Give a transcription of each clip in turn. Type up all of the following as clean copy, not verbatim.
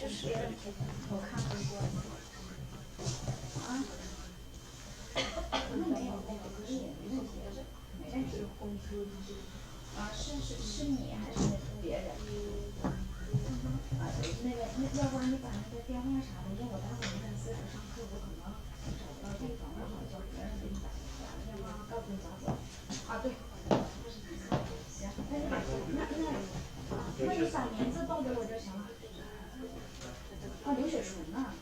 就是我看到过啊，没有那个不是没问题，没问题。啊，是你还是别人？啊，要不然你把那个电话啥的，因为我待会儿在自个儿上课，我可能找不到地方，我好叫别人给你打电话，要不然告诉你咋走。啊，对，行，那你把名字报给我就行了。啊，刘雪纯呢？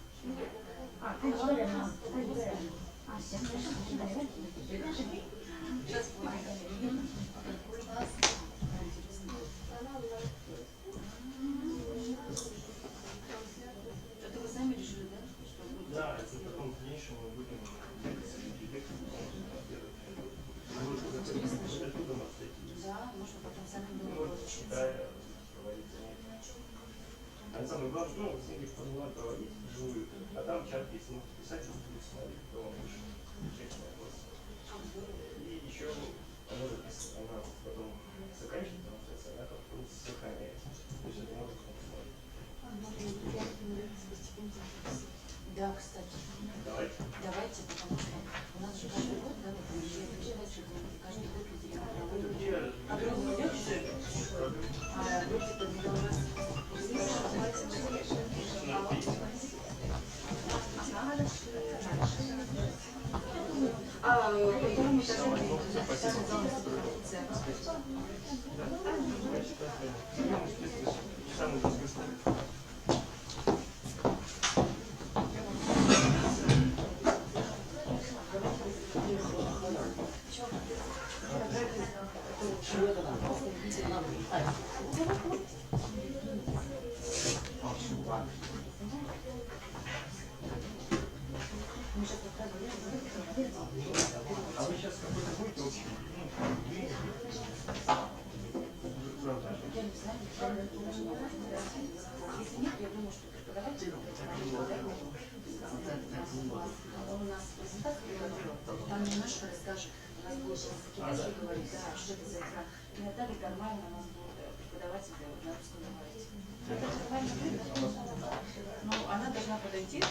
啊，他一个人吗？他一个人。啊，行，没事没问题，随便是可以。Да, это потом в дальнейшем мы будем да, можно потом самим проводить занятия. А самое главное, ну, с ними позволят проводить вживую, а там чат, если можно писать, он будет смотреть, то он выше. И еще она потом заканчивает трансляцию, она как-то сохраняется. То есть это можно посмотреть. Да, кстати. Давайте. Давайте, потому что у нас же каждый год, да, вот каждый год люди Где? а вроде идет все, а вроде бы не должны. А потом мы даже А вы сейчас какой-то будете учить? я не знаю, если нет, я думаю, что преподаватель у нас презентация, там немножко расскажет, у нас будет сейчас китайский говорить, да, что это за игра. И Наталья нормально у нас будет преподаватель на русском говорить. Ну, она должна подойти к 2:30.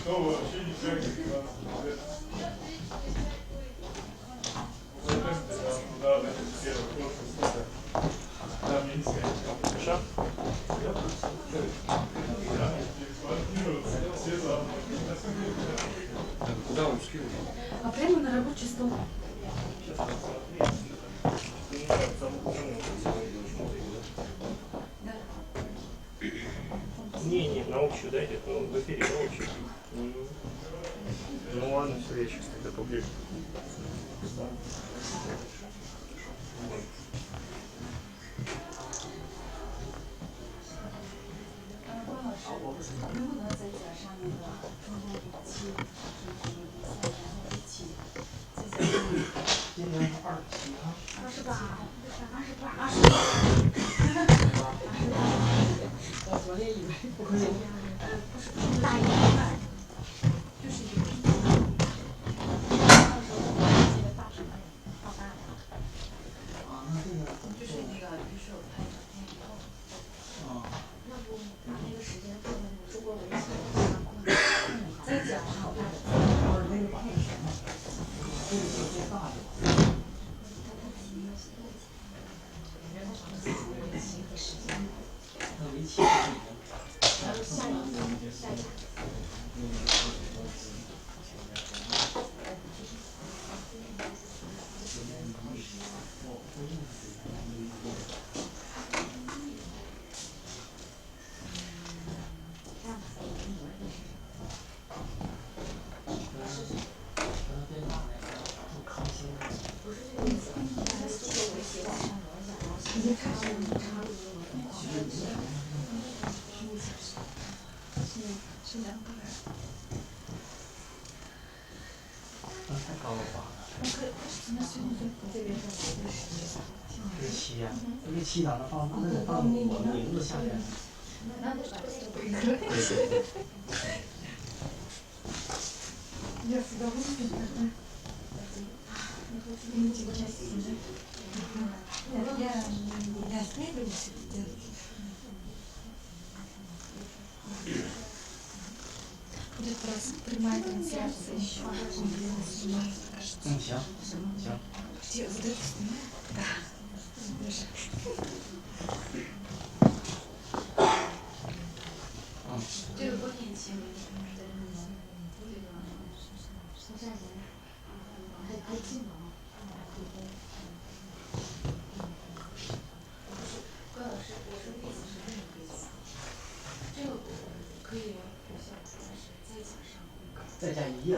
что вообще не всякий 20 лет. Да, да, первый курс, да, мне не сказать. Хорошо? Да, эксплуатируются, все заодно. Куда он скинул? А прямо на рабочий стол. Сейчас посмотри. Ты не знаю, Да. не, на общую дайте, ну, в эфире на общую. Ну ладно, все, я сейчас тогда поближе.今年是27哈。我昨天以为不可以。大一半，就是一个。到时候我记得大什么到大的。啊，那这个就是那个，于是我拍照片以后，那不把那个时间放在那个中国围棋再讲好看的。要是那个把那什么，这个做大就好。那围棋然后下一个下一个。是2个人。那太高了吧？这边是1个10。这个棋呀，这个棋咋能放？那得放我的名字下边。那得把这个背刻。Я всегда воспитана. Я осмеливаюсь делать. Будет просто прямая трансляция еще.行，行。Где вот это снимать? Да. 这个多年前没有。从下面还近吗？关老师，我说的意思是这个意思。这个可以有效，但是再加上再加1页。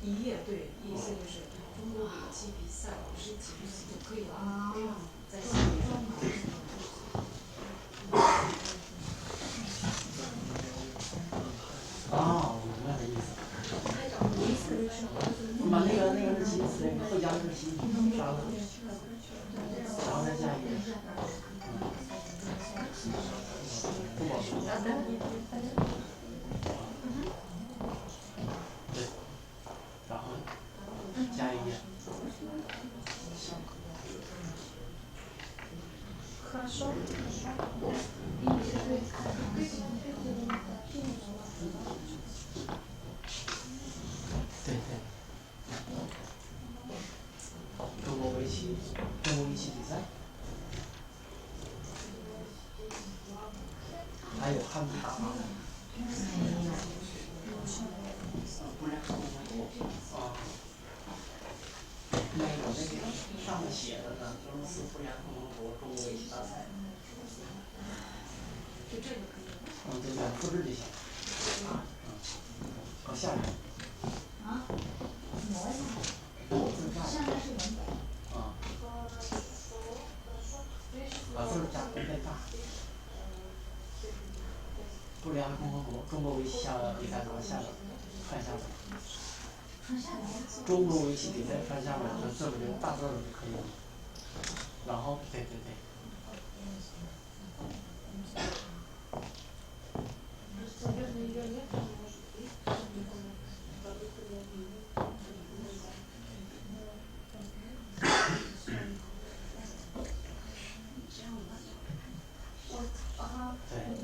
1页，对，意思就是中国围棋比赛50几就可以了，不用在下面。啊，我明白这意思。把那个日期，后加日期杀了，然后再加1页。不保存。对，然后加1页。хорошо。对对。中国围棋比赛，还有汉字打码。不然啊。那个上面写的呢，俄罗斯不良共和国中国围棋大赛。就这个可以。对，复制就行。往下面。啊？挪一下。上面是文本。啊。把字加变大。不良共和国中国围棋比赛往下边看下边。中国围棋比赛看下边，这不就大字就可以了。然后，对对对。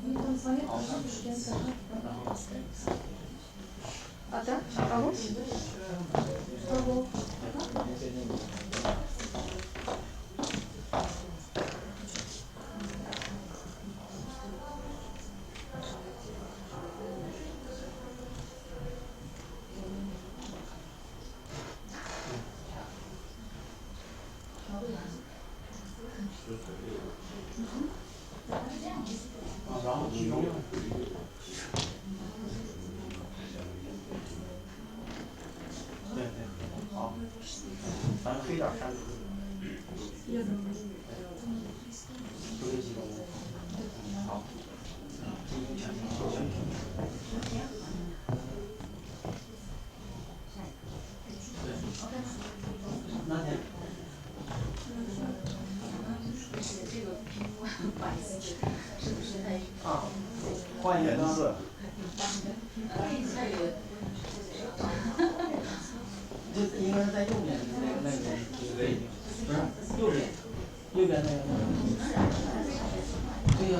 你等 А да? А вот?然后集中。对对，好，咱们黑点删除。不是集中的。好，进行全屏。对，那天。这个屏幕白色是不是太？啊，换颜色。这应该是在右边那个不是右边那个。对呀，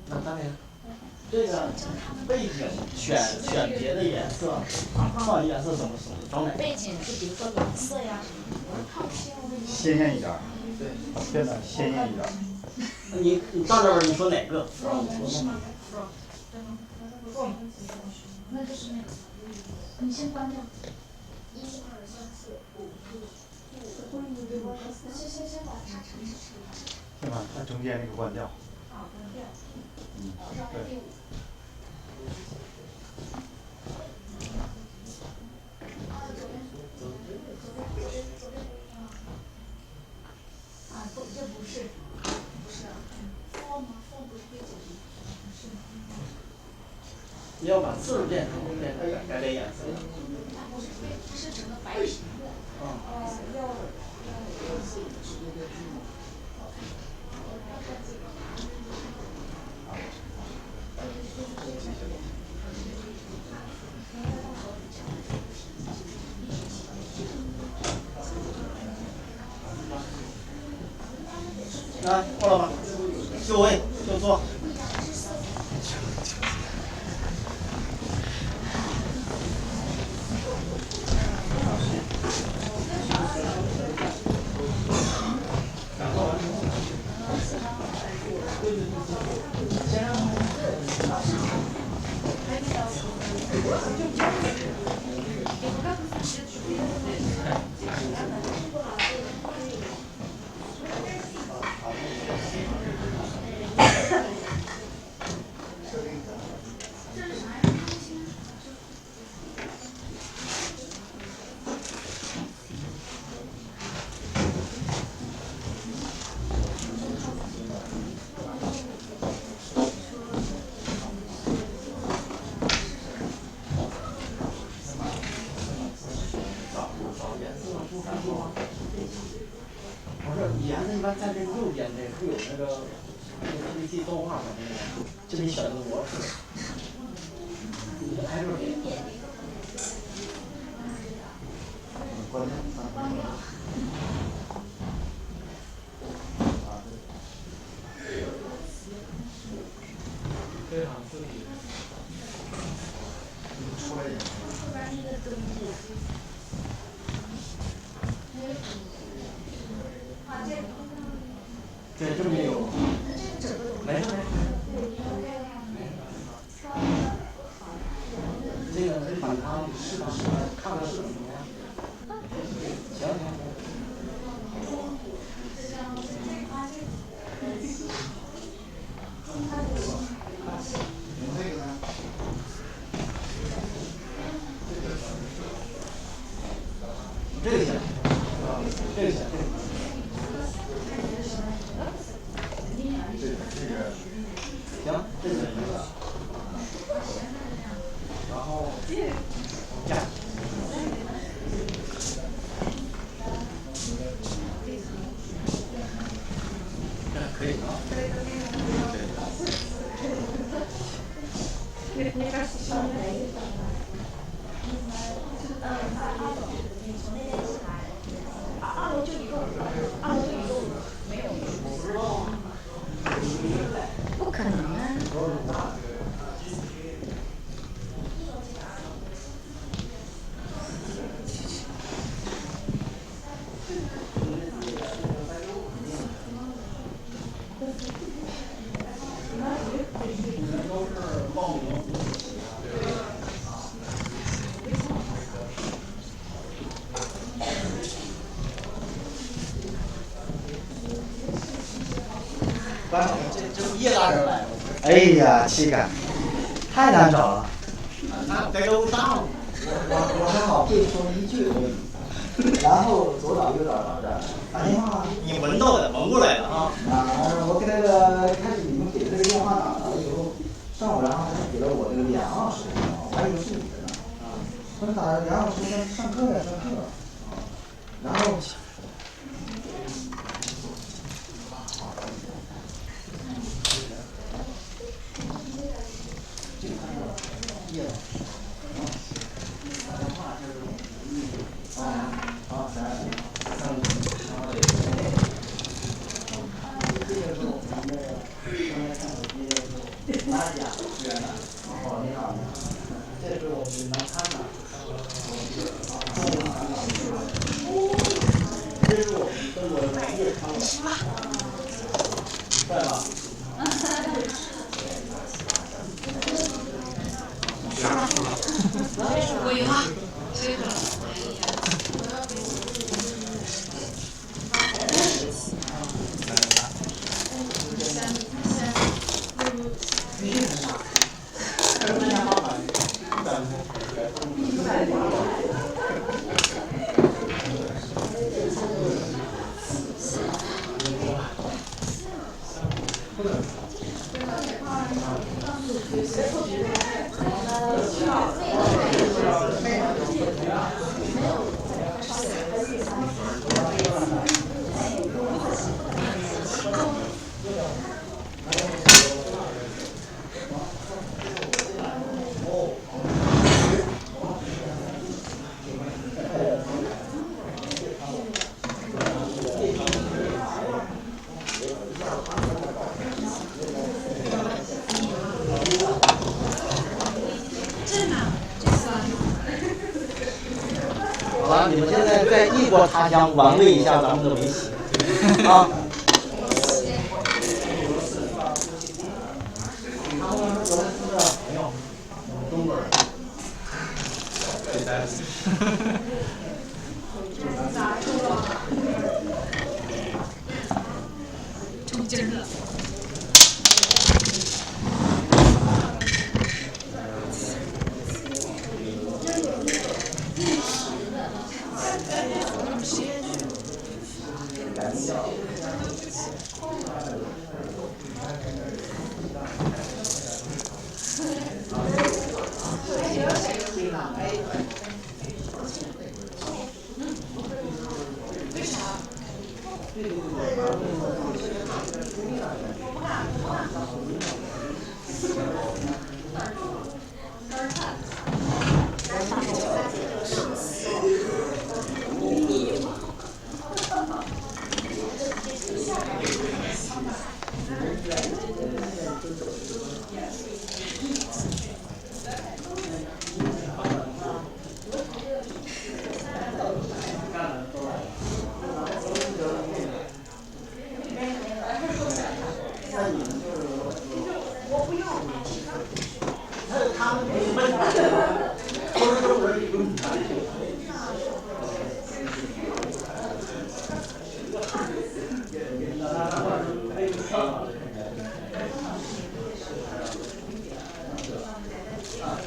那当然，这个背景选别的颜色，换颜色怎么整哪？背景就比如说蓝色呀。鲜艳一点儿，对，变得鲜艳一点儿。你到这边你说哪个？那就是那个，你先关掉。1、2、3、4、5、6。先把它查。先把它中间那个关掉。啊，关掉。嗯，对。啊，不，这不是，form 吗？form不是背景吗？是。你要把字变成改点颜色。它不是背，它是整个白屏幕。来，过来吧，就位就坐。不是，颜色一般在这右边这会有那个PPT 动画什么的，这里选择模式，你就挨着点。关掉。非常自己。出来一点。后边那个灯具。对，这边有。没事没事。这个可以把它试看看是怎么样。行行行。这个行，这个行，行，这是一个，然后这样。可以啊。不可能啊！这叶大人来了。哎呀，气感太难找了。那该都大了。我还好对说一句而已，然后左找右找找着打电话。你闻到的，闻过来的啊。我给那个开始你们给的这个电话打了以后，上午然后还给了我那个梁老师，我还以为是你的呢。我打梁老师在上课呀，上课。然后。好了，你们现在在异国他乡玩味一下咱们的围棋啊。中劲了。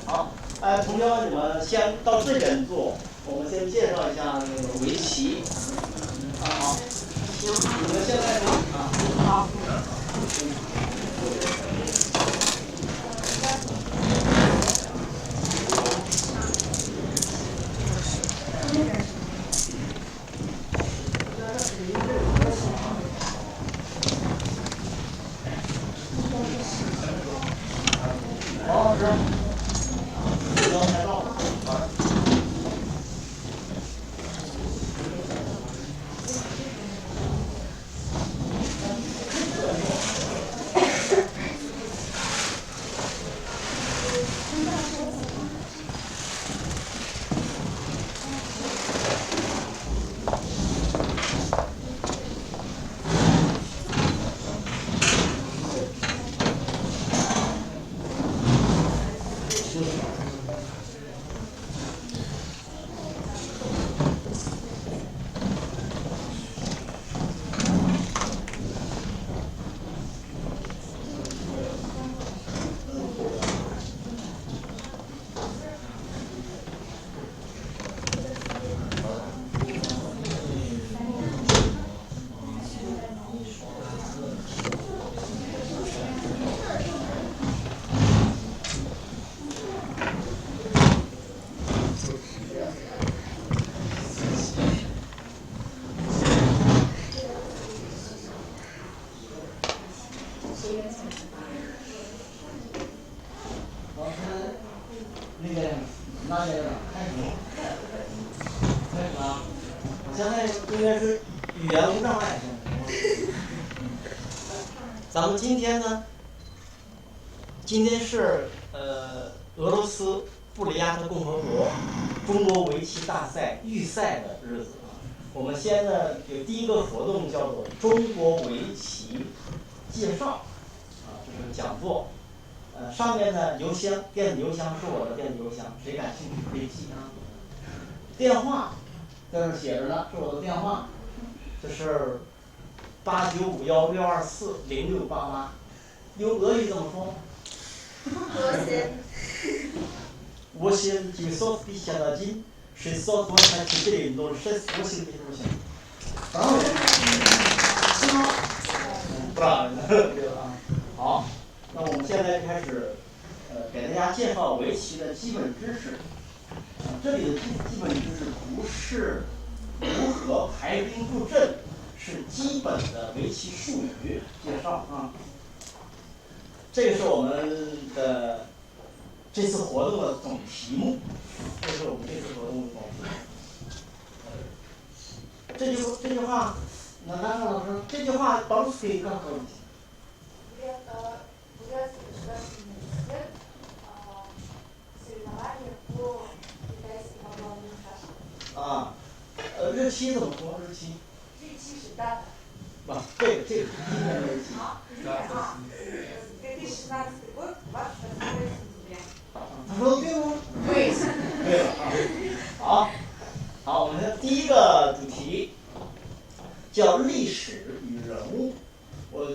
好，同学们，你们先到这边坐，我们先。先介绍一下那个围棋。啊好，你们现在啊好。王老师，刚才到了。老师，那个拿这个开始吗？开始了。现在应该是语言无障碍。咱们今天呢，今天是俄罗斯布里亚特共和国中国围棋大赛预赛的日子啊。我们先呢有第一个活动叫做中国围棋介绍啊，这是讲座。上面呢电子邮箱是我的电子邮箱，谁感兴趣可以记啊。电话在这写着呢，是我的电话，这是895162406888，用俄语怎么说？8,951 624 86. 对吧？好，那我们现在开始，给大家介绍围棋的基本知识。这里的基本知识不是如何排兵布阵，是基本的围棋术语介绍啊。这个是我们的这次活动的总题目，这是我们这次活动的总题目。这句话，那南川老师，这句话保持可以告诉我们。啊，日期怎么说？日期是 data。不，这个今天的日期。好，2016 год, 28 сентября。他说的对吗？对。对了啊。好，我们的第一个主题叫历史与人物。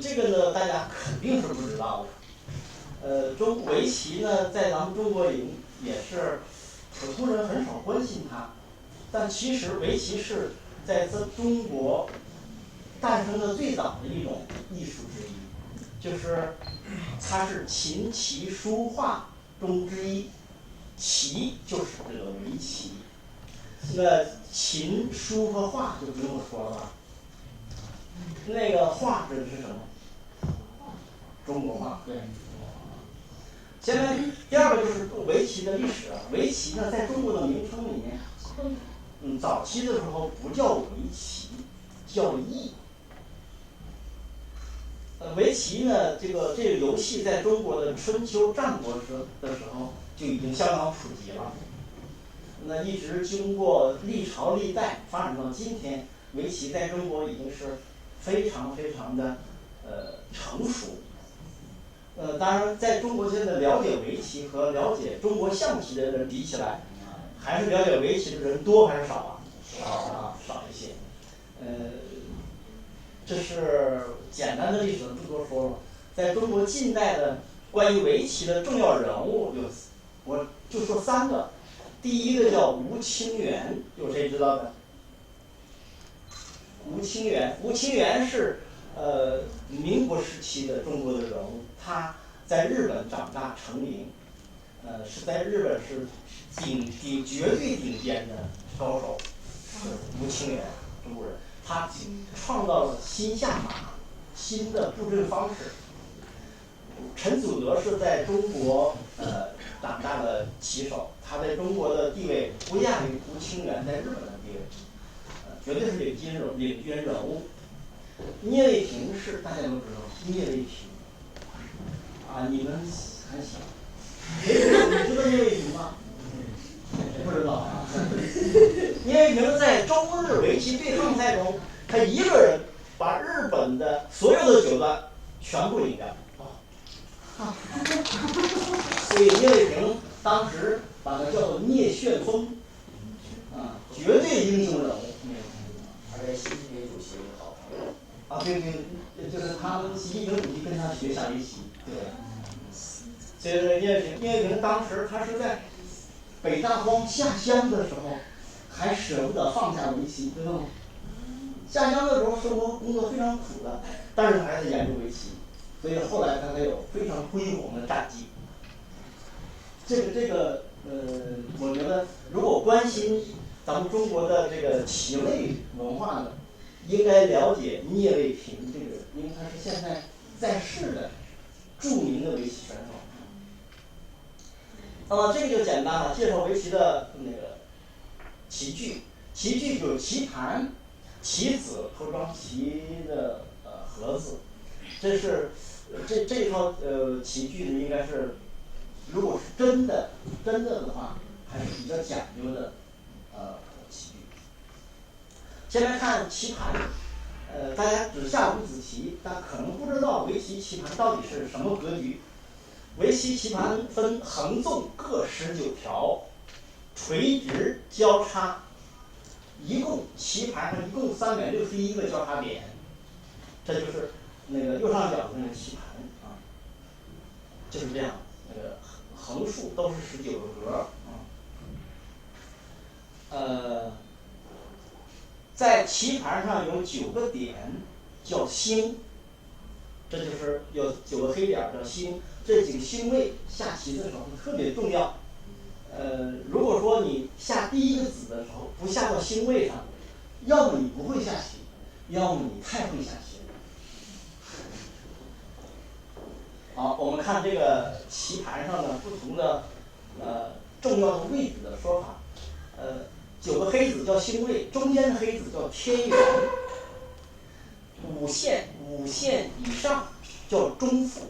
这个呢，大家肯定是不知道的。围棋呢，在咱们中国也是普通人很少关心它，但其实围棋是在中国诞生的最早的一种艺术之一，就是它是琴棋书画中之一，棋就是这个围棋。那琴书和画就不用说了吧，那个画指的是什么？中国画，对。现在第二个就是围棋的历史啊，围棋呢在中国的名称里面，早期的时候不叫围棋，叫弈。围棋呢，这个游戏在中国的春秋战国的时候就已经相当普及了。那一直经过历朝历代发展到今天，围棋在中国已经是非常非常的成熟。当然，在中国现在了解围棋和了解中国象棋的人比起来，还是了解围棋的人多还是少啊？少一些。这是简单的历史，不多说了。在中国近代的关于围棋的重要人物我就说3个。第一个叫吴清源，有谁知道的？吴清源是民国时期的中国的人物，他在日本长大成名，是在日本是绝对顶尖的高手，吴清源中国人，他创造了新下马，新的布阵方式。陈祖德是在中国长大的棋手，他在中国的地位不亚于吴清源在日本的地位，绝对是领军人物。聂卫平是大家都知道，聂卫平啊，你们还行，你知道聂卫平吗？不知道啊。聂卫平在中日围棋对抗赛中，他一个人把日本的所有的九段全部赢掉。所以聂卫平当时把他叫做聂旋风，绝对英雄人物。而且习近平主席好朋友。啊，对，就是他们习近平主席跟他学下围棋，对。所以说聂卫平当时他是在北大荒下乡的时候，还舍不得放下围棋，知道吗？下乡的时候生活工作非常苦的，但是还在研究围棋。所以后来他才有非常辉煌的战绩。我觉得如果关心咱们中国的这个棋类文化的，应该了解聂卫平这个人，因为他是现在在世的著名的围棋选手。那么这个就简单了，介绍围棋的那个棋具，棋具就是棋盘、棋子和装棋的盒子。这是这一套棋具呢，应该是如果是真的的话，还是比较讲究的棋具。先来看棋盘，大家只下五子棋，但可能不知道围棋棋盘到底是什么格局。围棋棋盘分横纵各19条，垂直交叉，棋盘上一共361个交叉点，这就是那个右上角的那个棋盘啊，就是这样，那个横竖都是19个格啊。在棋盘上有9个点叫星，这就是有9个黑点叫星。这几个星位下棋的时候特别重要。如果说你下第一个子的时候不下到星位上，要么你不会下棋，要么你太会下棋了。好，我们看这个棋盘上的不同的重要的位置的说法。9个黑子叫星位，中间的黑子叫天元，五线以上叫中府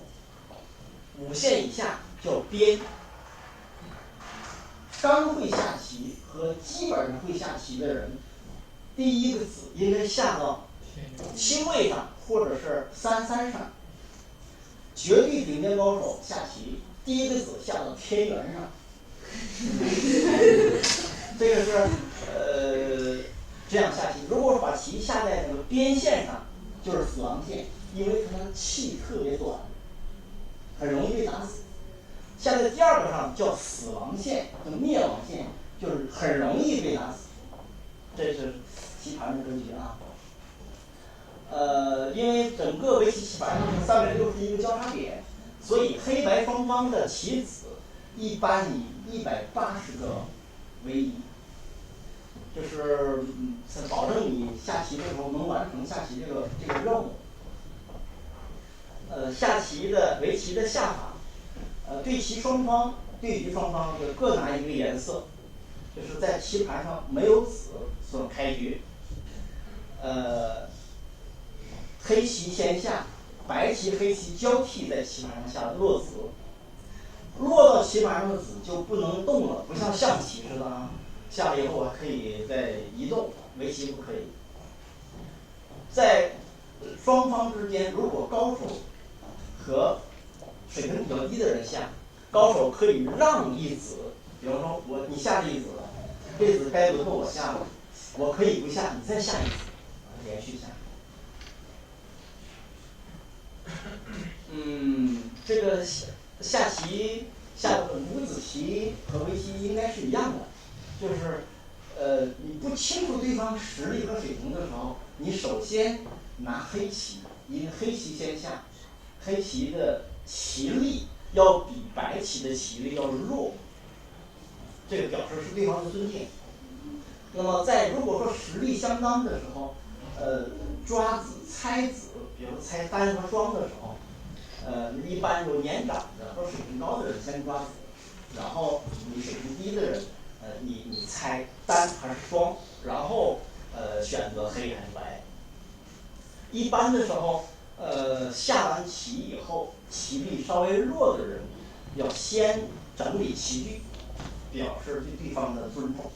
，5线以下叫边。刚会下棋和基本上会下棋的人，第一个子应该下到星位上或者是33上。绝对顶尖高手下棋，第一个子下到天元上。这个是这样下棋。如果把棋下在那个边线上，就是死亡线，因为它的气特别短，很容易被打死。下在第二个上叫死亡线，叫灭亡线，就是很容易被打死。这是棋盘的格局啊。因为整个围棋棋盘上是361个交叉点，所以黑白双方的棋子一般以180个为宜，就是保证你下棋的时候能完成下棋这个任务。围棋的下法，对局双方就各拿一个颜色，就是在棋盘上没有子所开局。黑棋先下，白棋黑棋交替在棋盘上下落子，落到棋盘上的子就不能动了，不像象棋似的啊，下了以后还可以再移动，围棋不可以。在双方之间，如果高手和水平比较低的人下，高手可以让一子，比方说你下这一子了，这子该轮到我下了，我可以不下，你再下一子，连续下。这个下棋下五子棋和围棋应该是一样的，就是你不清楚对方实力和水平的时候，你首先拿黑棋，因为黑棋先下，黑棋的棋力要比白棋的棋力要弱，这个表示是对方的尊敬。那么在如果说实力相当的时候，抓子猜子，比如猜单和双的时候，一般有年长的和水平高的人先抓子，然后你水平低的人，你猜单还是双，然后选择黑还是白。一般的时候，下完棋以后，棋力稍微弱的人要先整理棋局，表示对对方的尊重。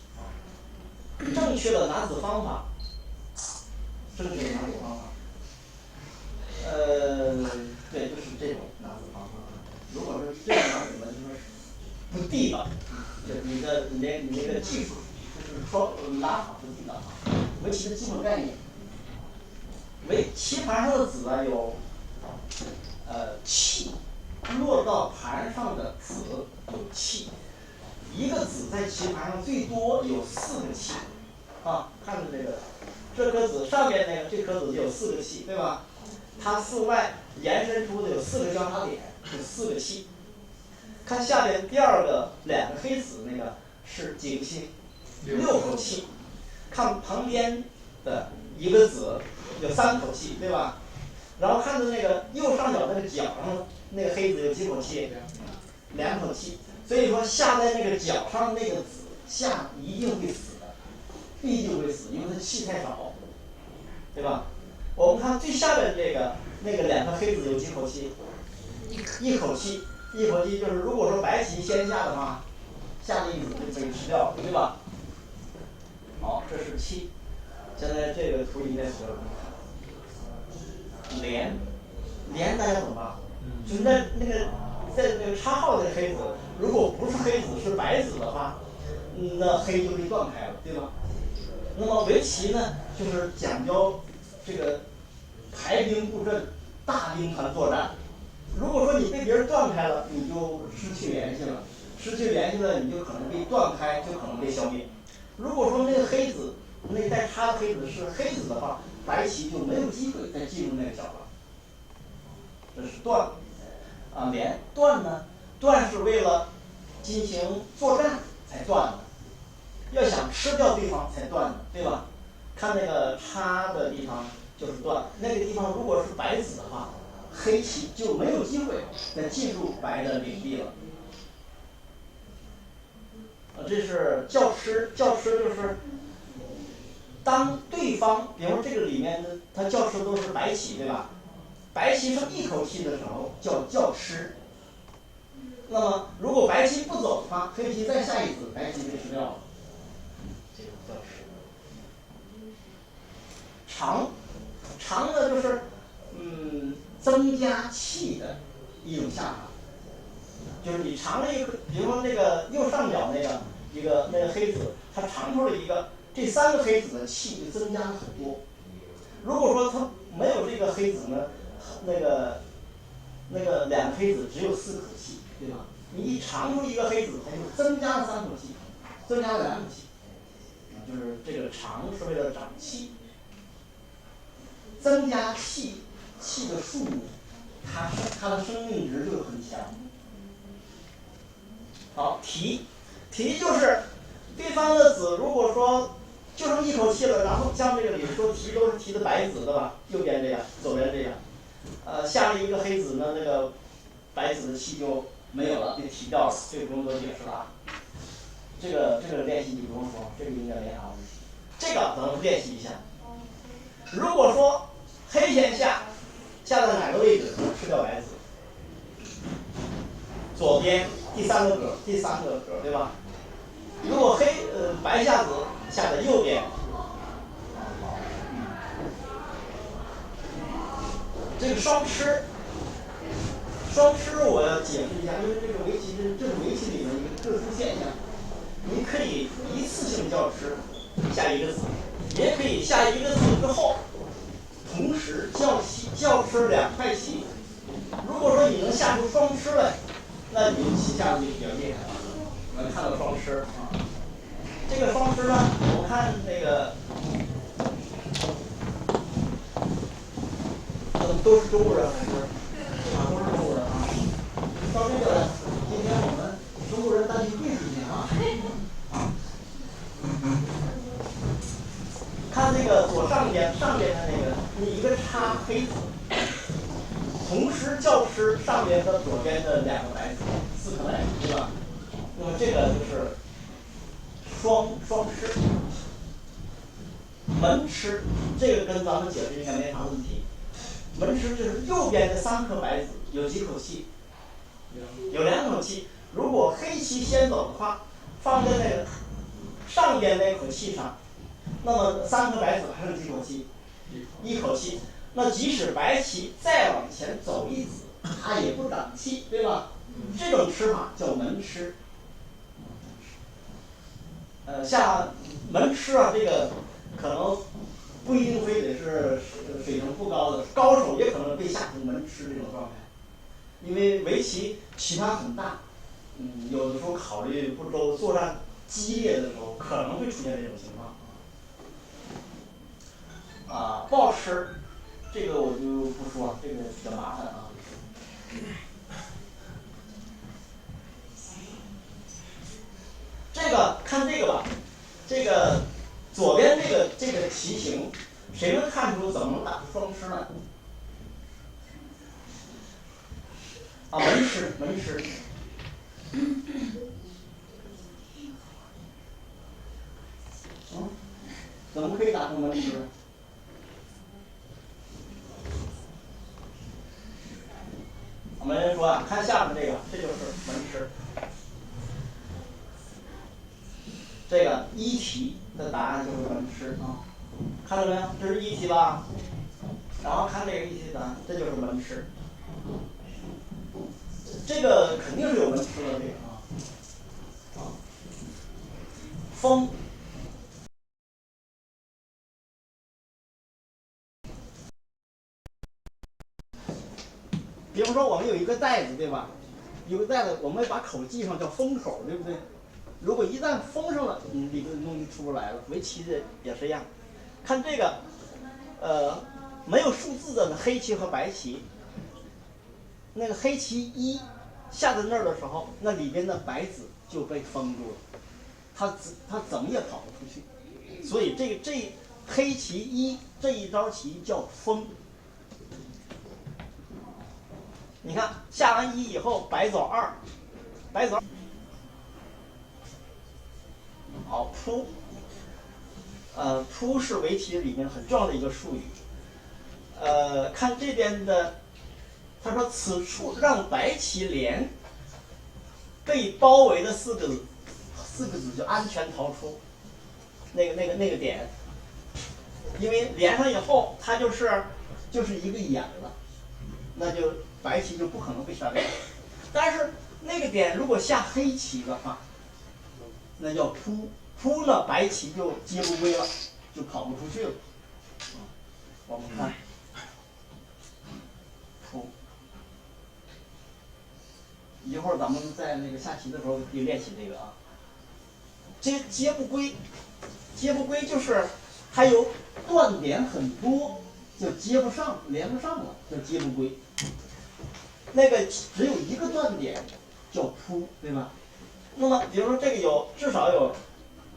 正确的拿子方法，正确的拿子方法，对，就是这种拿子方法。如果是这样拿子呢，就是不地道，就是你那个技术，就是说拿法不地道啊。围棋的基本概念，棋盘上的子呢有，气，落到盘上的子有气。一个子在棋盘上最多有4个气，啊，看着这颗子上面那个这颗子就有4个气，对吧？它四外延伸出的有4个交叉点，有4个气。看下边第二个2个黑子那个是几个气？6口气。看旁边的一个子有3口气，对吧？然后看着那个右上角那个角上那个黑子有几口气？2口气。所以说下在那个角上那个子下一定会死的，必定会死，因为它气太少，对吧？我们看最下边这个那个2个黑子有几口气？1口气，就是如果说白棋先下的话，下的一子就被吃掉了，对吧？好，这是气。现在这个图应该学了。连大家懂吧？就是在那个插号的黑子，如果不是黑子是白子的话，那黑就被断开了，对吧？那么围棋呢，就是讲究这个排兵布阵、大兵团作战。如果说你被别人断开了，你就失去联系了，你就可能被断开，就可能被消灭。如果说那个黑子，那带插的黑子是黑子的话，白棋就没有机会再进入那个角了。这是断啊，连断呢？断是为了进行作战才断的，要想吃掉对方才断的，对吧？看那个插的地方就是断，那个地方如果是白子的话，黑棋就没有机会再进入白的领地了。这是教吃就是当对方，比如这个里面的它教吃都是白棋，对吧？白棋剩1口气的时候叫教吃。那么如果白棋不走的话，黑棋再下一子，白棋被吃掉了。这个教吃。长呢就是增加气的一种下法，就是你长了一个，比如说那个右上角那个黑子，它长出了一个，这3个黑子的气就增加了很多。如果说它没有这个黑子呢，那个2个黑子只有4口气，对吧？你一长出一个黑子，它就增加了3口气，增加了2口气，就是这个长是为了长气，增加气的数目，它的生命值就很强。好，提就是对方的子，如果说就剩1口气了，然后像这个里说提都是提的白子，对吧？右边这样，左边这样，下了一个黑子呢，那个白子的气就没有了，被提掉了，这个不用多解释了。这个练习你不用说，这个应该没啥问题。这个咱们练习一下。如果说黑先下在哪个位置能吃掉白子？左边第3个格，对吧？如果白下子下在右边，这个双吃我要解释一下，因为这是围棋里面一个特殊现象。你可以一次性教吃下1个子，也可以下1个子之后，同时教吃2块棋。如果说你能下出双吃来，那你棋下的就比较厉害了。能看到双吃啊，这个双狮呢，我看那个都是中国人还是都是中国人啊？到这个今天我们中国人大聚会今天啊。看这个左上边的那个，你一个插黑子，同时教师上边和左边的两个白子，4颗白子，对吧？那么这个就是双狮。门狮，这个跟咱们解释应该没啥问题。门狮就是右边的3颗白子有几口气？有2口气。如果黑棋先走的话，放在那个上边那口气上，那么3颗白子还剩几口气？1口气。那即使白棋再往前走1子，它也不长气，对吧？这种吃法叫门吃。像门吃啊，这个可能不一定非得是水平不高的，高手也可能被下成门吃这种状态，因为围棋棋盘很大，有的时候考虑不周，作战激烈的时候可能会出现这种情况。抱吃，这个我就不说了，这个比较麻烦啊。这个看这个吧，这个左边这个棋形，谁能看出怎么能打出双吃呢？门吃。怎么可以打成门吃？我们说啊，看下面这个，这就是门吃。这个1题的答案就是门吃啊，看到没有？这是1题吧？然后看这个1题的答案，这就是门吃。这个肯定是有门吃的这个啊。风。比如说我们有一个袋子，对吧？有个袋子，我们把口系上叫封口，对不对？如果一旦封上了，里面的东西出不来了。围棋的也是一样。看这个，没有数字的黑棋和白棋，那个黑棋1下在那儿的时候，那里边的白子就被封住了，它怎么也跑不出去。所以这黑棋1这一招棋叫封。你看下完1以后，白走2，白走2。好，扑。扑是围棋里面很重要的一个术语。看这边的，他说此处让白棋连，被包围的4个子就安全逃出那个点，因为连上以后，它就是一个眼了，那就白棋就不可能被杀掉。但是那个点如果下黑棋的话，那叫扑。扑呢，白棋就接不归了，就跑不出去了。我们看扑，一会儿咱们在那个下棋的时候可以练习这个啊。接不归就是它有断点很多，就接不上，连不上了，就接不归。那个只有一个断点叫扑，对吧？那么比如说这个至少有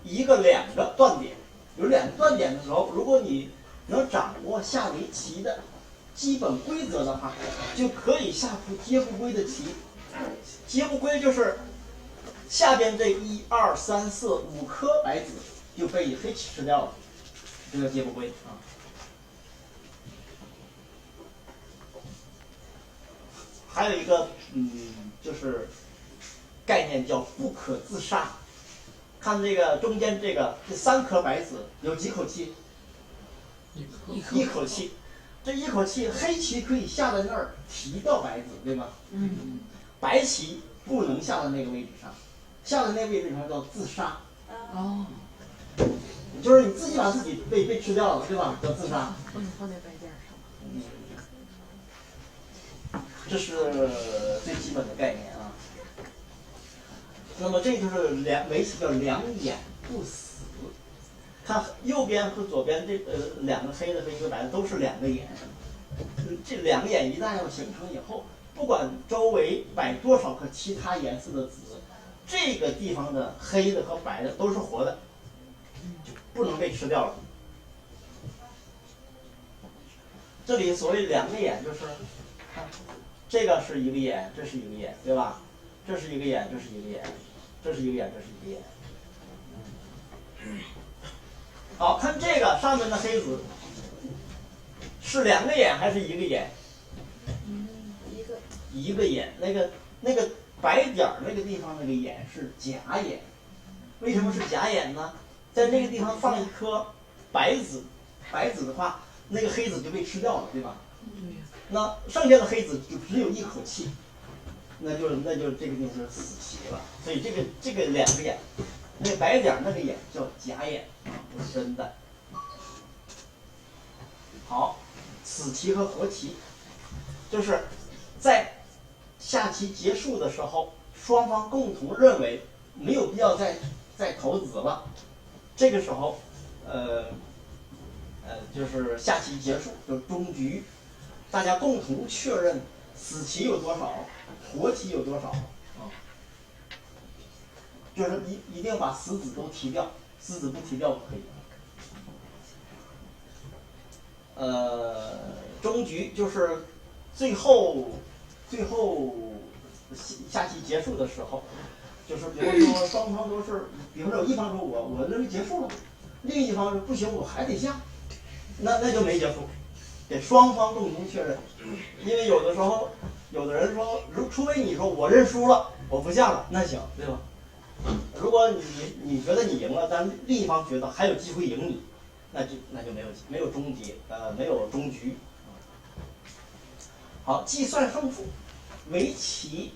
1个、2个断点，有2个断点的时候，如果你能掌握下围棋的基本规则的话，就可以下出接不归的棋。接不归就是下边这1、2、3、4、5颗白子就被黑棋吃掉了，这个接不归啊。还有一个就是概念叫不可自杀。看这个中间这3颗白子有几口气？1口气。这1口气，黑棋可以下在那儿提掉白子，对吧？白棋不能下在那个位置上，下在那个位置上叫自杀。就是你自己把自己被吃掉了，对吧？叫自杀。不能放在白垫上。这是最基本的概念啊。那么这就是围棋叫两眼不死。看右边和左边这两个黑的和一个白的都是两个眼，这两个眼一旦要形成以后，不管周围摆多少颗其他颜色的子，这个地方的黑的和白的都是活的，就不能被吃掉了。这里所谓两个眼就是，看这个是一个眼，这是一个眼，对吧？这是一个眼，这是一个眼，这是一个眼，这是一个眼。好看这个上面的黑子是两个眼还是一个眼？一个眼。那个白点儿那个地方那个眼是假眼。为什么是假眼呢？在那个地方放一颗白子的话，那个黑子就被吃掉了，对吧？那剩下的黑子就只有一口气，那就这个地方就是死棋了。所以这个两个眼，那白点那个眼叫假眼，不是真的。好，死棋和活棋，就是在下棋结束的时候，双方共同认为没有必要再投子了，这个时候，就是下棋结束，就终局，大家共同确认死棋有多少，活棋有多少啊？就是一定把死子都提掉，死子不提掉不可以。终局就是最后下棋结束的时候，就是比如说双方都是，比如说有一方说我认为结束了，另一方说不行，我还得下，那就没结束，得双方共同确认。因为有的时候有的人说，除非你说我认输了，我不下了，那行，对吧？如果你觉得你赢了，但另一方觉得还有机会赢你，那就没有终结，没有终局。好，计算胜负，围棋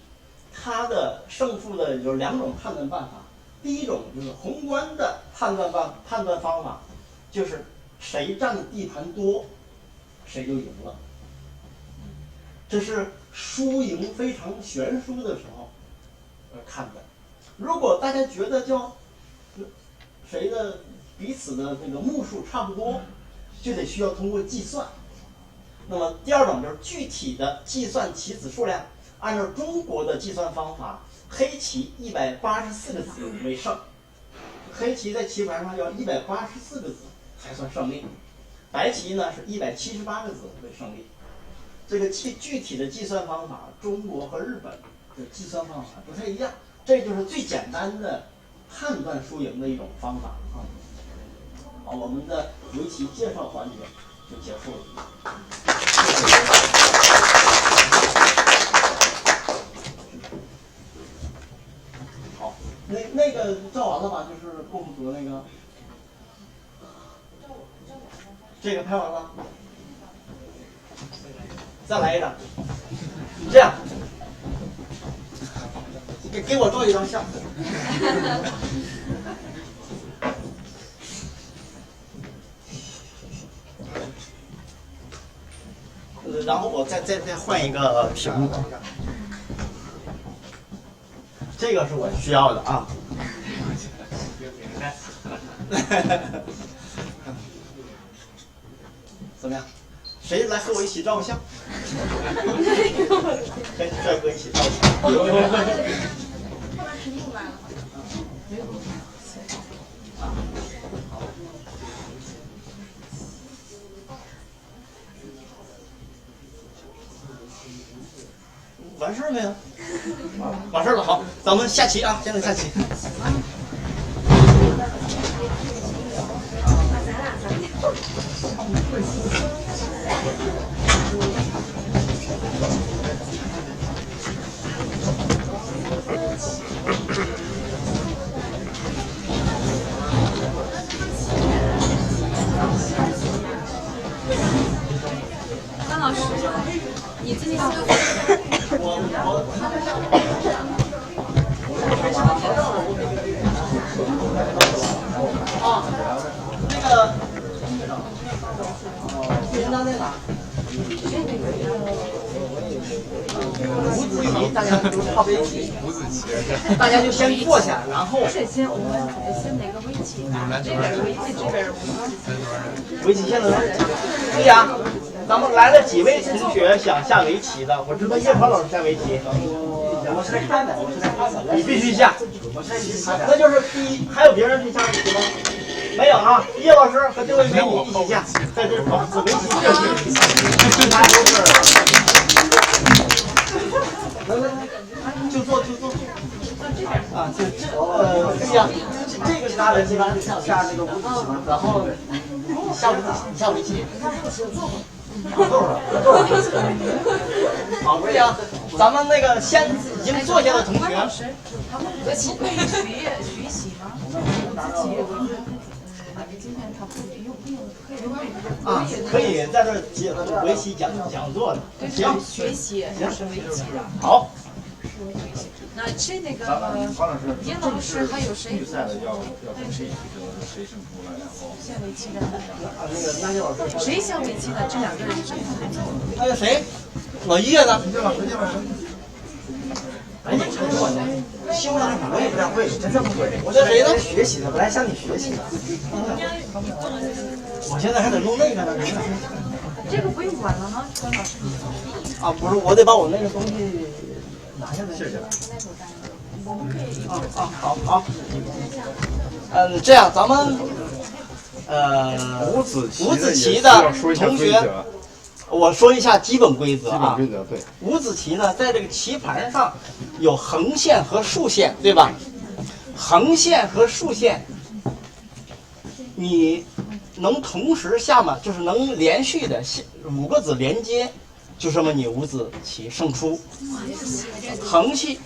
它的胜负的有两种判断办法。第一种就是宏观的判断方法，就是谁占的地盘多，谁就赢了。这是输赢非常悬殊的时候看的。如果大家觉得谁的彼此的那个目数差不多，就得需要通过计算。那么第二种就是具体的计算棋子数量，按照中国的计算方法，黑棋184个子为胜，黑棋在棋盘上要184个子才算胜利，白棋呢是178个子为胜利。这个具体的计算方法，中国和日本的计算方法不太一样，这就是最简单的判断输赢的一种方法啊。好，我们的围棋介绍环节就结束了。好，那个照完了吧？就是共和国那个，这个拍完了，再来一张。这样，给我照一张相。然后我再换一个屏幕，这个是我需要的啊。怎么样？谁来和我一起照个相？跟帅哥一起照相。完事儿没有？完事儿了，好，咱们下棋啊，现在下棋。张老师，你最近那个名单在哪？五子棋大家都好围棋，大家就先坐下，然后先哪个围棋？这边是围棋，这边是围棋现在对呀，咱们来了几位同学想下围棋的？我知道叶鹏老师下围棋。我是来看的，我是来看的。你必须下，我是来学习的。那就是第一，还有别人去下围棋吗？没有啊，叶老师和这位美女一起下，在这搞围棋这是，他都是，来，就坐。啊，对呀，这个大的一般下那个五子棋嘛，然后下围棋。好，对呀，咱们那个先已经坐下的同学，围棋可以学习吗？自己啊，可以在这接围棋讲座的。行，学习是围棋的。好。那这那个叶老师还有谁？下围棋的。谁下围棋的？这两个人是。还有谁？老叶呢？哎，你看我修了，我也不太会，真的不会。我这谁呢？学习的，本来向你学习的。我现在还得弄那个呢。这个不用管了吗？关老师，啊，不是，我得把我那个东西拿下来。谢谢。好。这样咱们五子棋的同学，我说一下基本规则啊。基本规则对。五子棋呢，在这个棋盘上有横线和竖线，对吧？横线和竖线，你能同时下吗？就是能连续的5个子连接，就说明你五子棋胜出。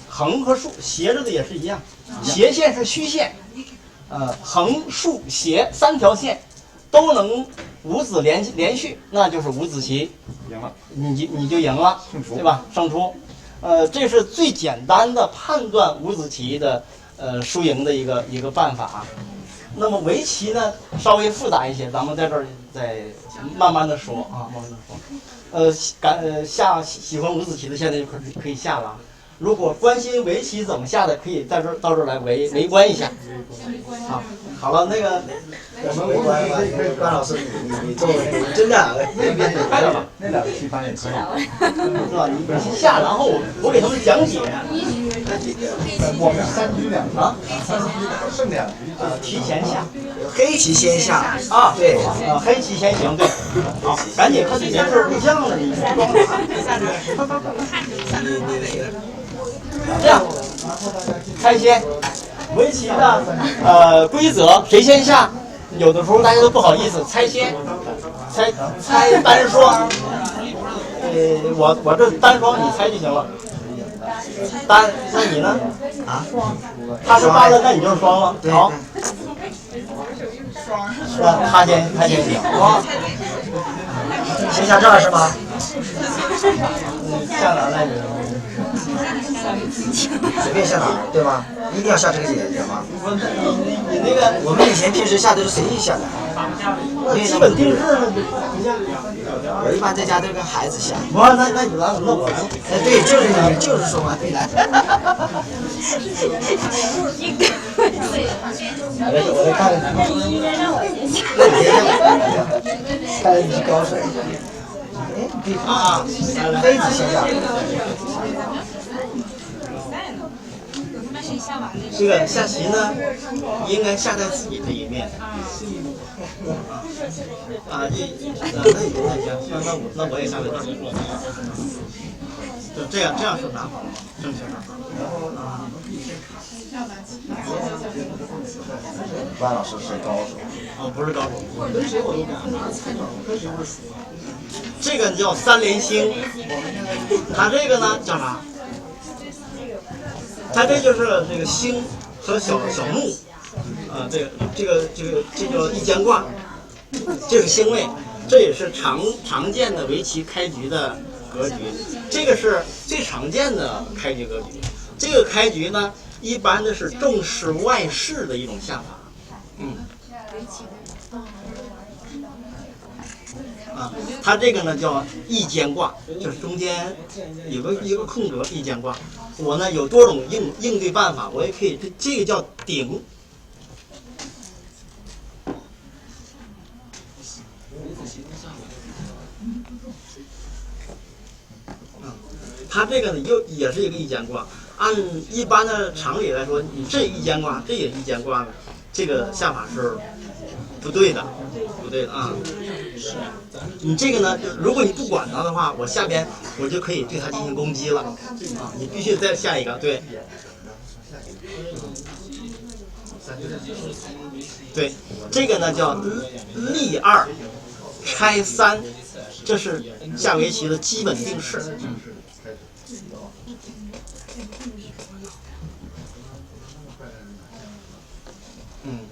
横和竖斜着的也是一样，斜线是虚线，横竖斜3条线都能五子连续，那就是五子棋赢了，你就赢了，对吧？胜出。这是最简单的判断五子棋的输赢的一个办法。那么围棋呢稍微复杂一些，咱们在这儿再慢慢的说啊，慢慢的说。喜欢五子棋的现在就可以下了。如果关心围棋怎么下的，可以到这儿来围观一下。好了，那个我们围观，关老师，你做真的那边得看吧，那两个棋盘也可以，是吧？你先下，然后我给他们讲解。我们3局2啊，剩2局提前下，黑棋先下啊，对黑棋先行，对。好，赶紧看里面是录像了，你装这样，开先。围棋的规则，谁先下？有的时候大家都不好意思猜先，猜单双。我这单双，你猜就行了。单，那你呢？啊？他是单了，那你就是双了。好。那他先行。先下这儿是吗？下哪来着？随便下哪儿，对吧？一定要下这个点吗？你那个，我们以前平时下都是随意下的，基本定式呢。我一般在家都跟孩子下。哇，那你来，那我来。对，就是你，就是说嘛，对来。我来看看。那你看你是高手。黑子先下。这个下棋呢，应该下在自己这一面。那我也下在自己这一面。就这样是打法吗？正确打法。关老师是高手。不是高手，跟谁我都敢。这个叫3连星，他这个呢叫啥？它这就是这个星和小木，这叫一将挂，这是星位，这也是常见的围棋开局的格局，这个是最常见的开局格局。这个开局呢，一般的是重视外势的一种下法，啊，它这个呢叫一间卦，就是中间有一个空格一间卦。我呢有多种应对办法，我也可以这个叫顶。它这个呢也是一个一间卦，按一般的常理来说，你这一间卦，这也一间卦，这个下法是不对的，不对的啊。你这个呢，如果你不管它的话，我下边我就可以对它进行攻击了啊！你必须再下一个，对，对，这个呢叫立二拆三，这是下围棋的基本定式。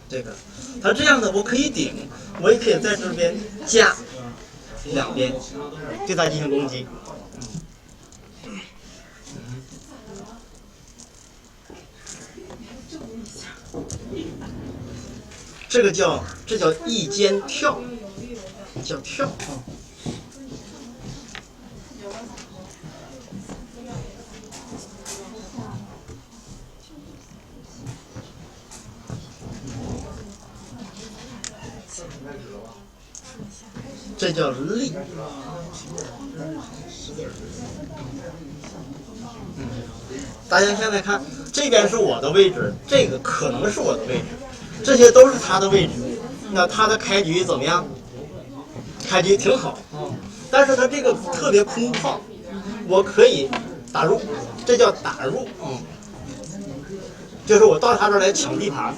这个，它这样的我可以顶，我也可以在这边加两边，对它进行攻击。这叫一间跳，叫跳。这叫立。大家现在看，这边是我的位置，这个可能是我的位置，这些都是他的位置。那他的开局怎么样？开局挺好，但是他这个特别空旷，我可以打入，这叫打入，就是我到他这儿来抢地盘。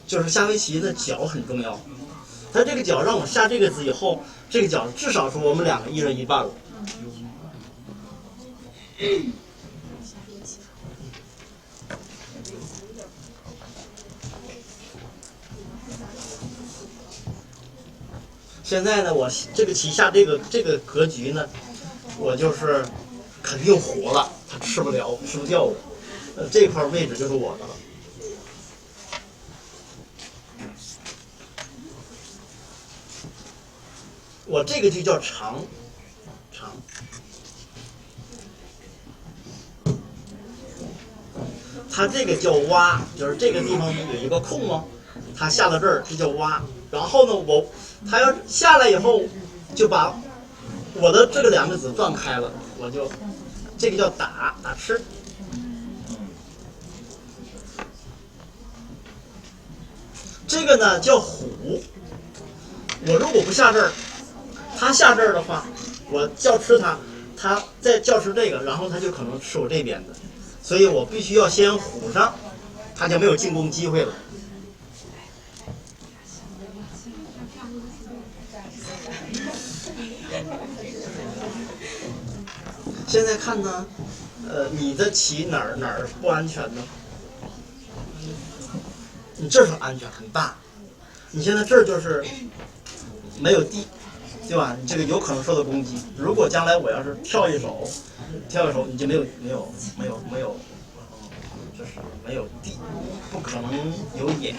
就是下围棋的角很重要，他这个角让我下这个子以后，这个角至少是我们两个一人一半了。现在呢，我这个棋下这个格局呢，我就是肯定活了，他吃不掉我，这块位置就是我的了。我这个就叫长，它这个叫挖，就是这个地方有一个空吗？它下到这儿，这叫挖。然后呢，它要下来以后，就把我的这个两个子断开了，我就这个叫打吃。这个呢叫虎。我如果不下这儿，他下这儿的话，我叫吃他再叫吃这个，然后他就可能吃我这边的，所以我必须要先虎上，他就没有进攻机会了。现在看呢，你的棋哪儿不安全呢？你这是安全，很大。你现在这儿就是没有地，对吧？你这个有可能受到攻击。如果将来我要是跳一手，你就没有，就是没有地，不可能有眼。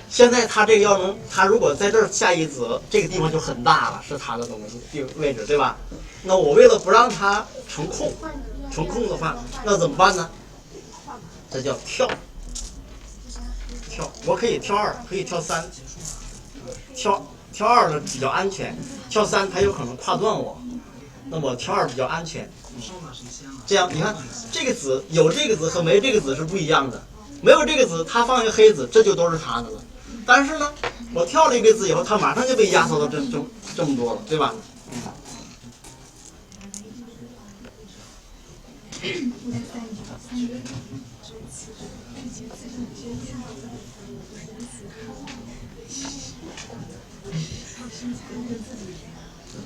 现在他这个他如果在这儿下一子，这个地方就很大了，是他的东西位置，对吧？那我为了不让他成空的话，那怎么办呢？这叫跳，我可以跳2，可以跳3，跳2呢比较安全，跳3它有可能跨断我，那我跳2比较安全。这样你看，这个子有这个子和没这个子是不一样的，没有这个子，他放一个黑子，这就都是他的了。但是呢，我跳了一个子以后，他马上就被压缩到这么多了，对吧？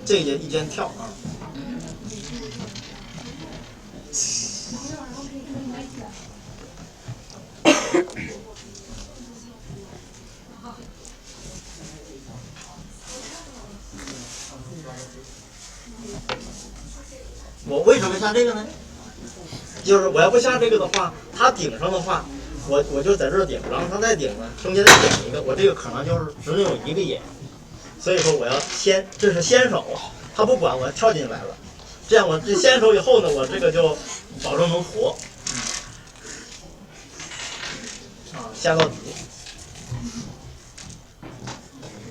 这也一间跳啊。我为什么下这个呢？就是我要不下这个的话，它顶上的话，我就在这儿顶，然后它再顶呢，中间再顶一个，我这个可能就是只能有一个眼，所以说我要先，这是先手，他不管我跳进来了，这样我这先手以后呢，我这个就保证能活，下到底，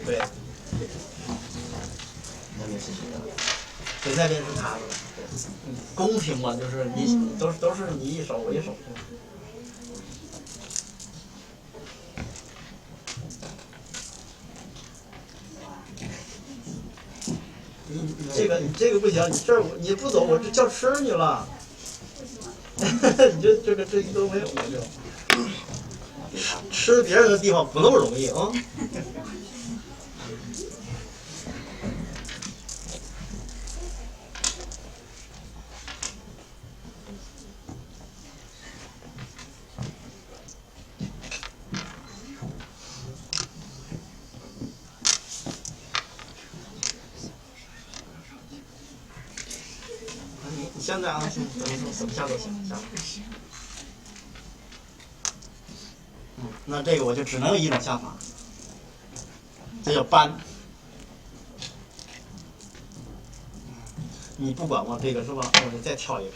对，谁在练是他的。公平嘛，就是你都是你一手我一手。你这个不行，你不走，我这叫吃你了。你这都没有了就。吃别人的地方不那么容易啊。现在啊，怎么下都行，下。那这个我就只能有一种下法，这叫扳。你不管我这个是吧？我就再跳一个。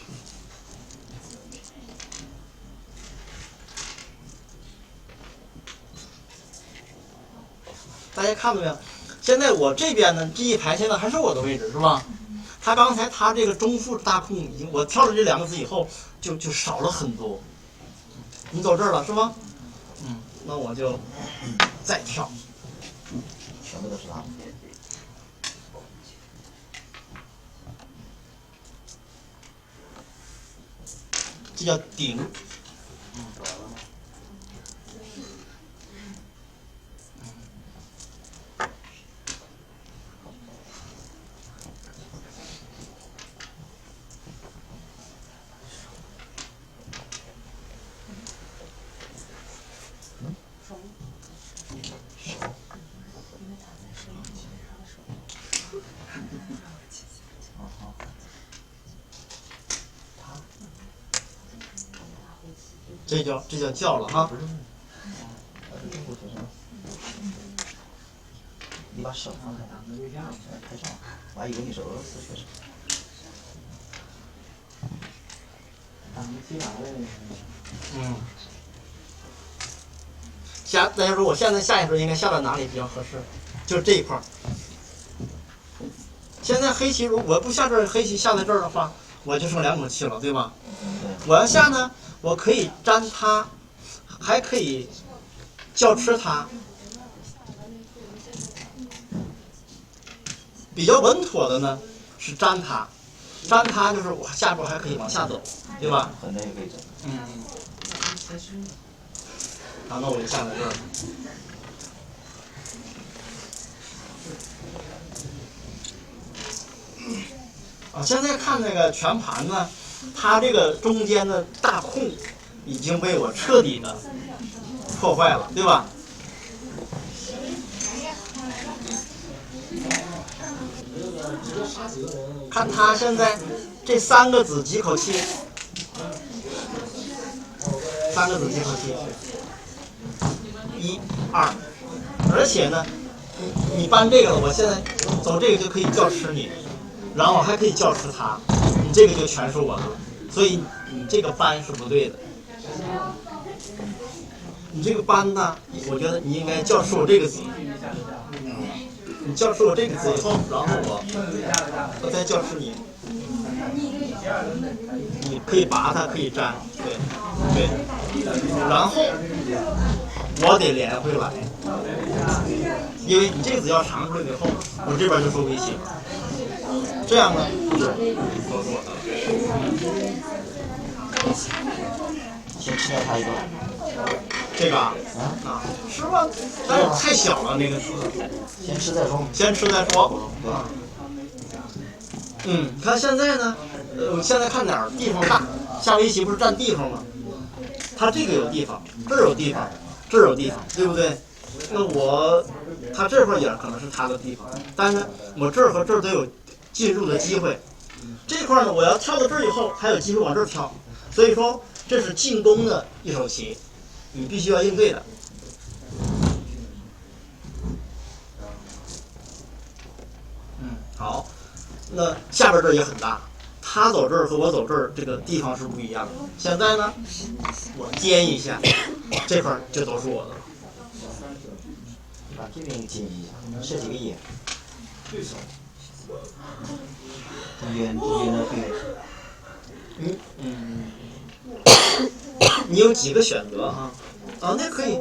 大家看到没有？现在我这边呢，这一排现在还是我的位置是吧？他刚才他这个中腹大空已经，我跳了这两个字以后，就少了很多。你走这儿了是吧？那我就再跳。全部都是他。这叫顶。这叫叫了哈。你把手放开，拍照，我还以为你是俄罗斯学生。大家说我现在下一步应该下到哪里比较合适？就是这一块儿。现在黑棋如果不下这儿，黑棋下在这儿的话，我就剩两口气了，对吧？我要下呢，我可以粘它，还可以叫吃它。比较稳妥的呢是粘它，粘它就是我下步还可以往下走，对吧？很累可以整。好，那我就下在这儿。现在看那个全盘呢，它这个中间的大空已经被我彻底的破坏了，对吧？看他现在这三个子几口气，三个子几口气，1、2，而且呢，你搬这个了，我现在走这个就可以叫吃你，然后还可以叫吃他，你这个就全是我的了，所以你这个搬是不对的。你这个搬呢，我觉得你应该叫吃我这个子。你叫出我这个字以后，然后我再叫出你，你可以拔它，可以粘，对，然后我得连回来，因为你这个字要长出来以后，我这边就受威胁，这样呢，都是我的。先吃掉它一个。这个啊，是吧？但是太小了那个字。先吃再说。先吃再说。你看现在呢，现在看哪儿地方大，下围棋不是占地方吗？它这个有地方，这儿有地方，这儿有地方，对不对？那它这块也可能是它的地方，但是我这儿和这儿都有进入的机会。这块呢，我要跳到这儿以后，还有机会往这儿跳，所以说这是进攻的一手棋，你必须要应对的。好，那下边这儿也很大，他走这儿和我走这儿这个地方是不一样的。现在呢，我尖一下，这块就都是我的了。把这边尖一下，设几个眼。中间的对。你有几个选择啊？啊，那可以，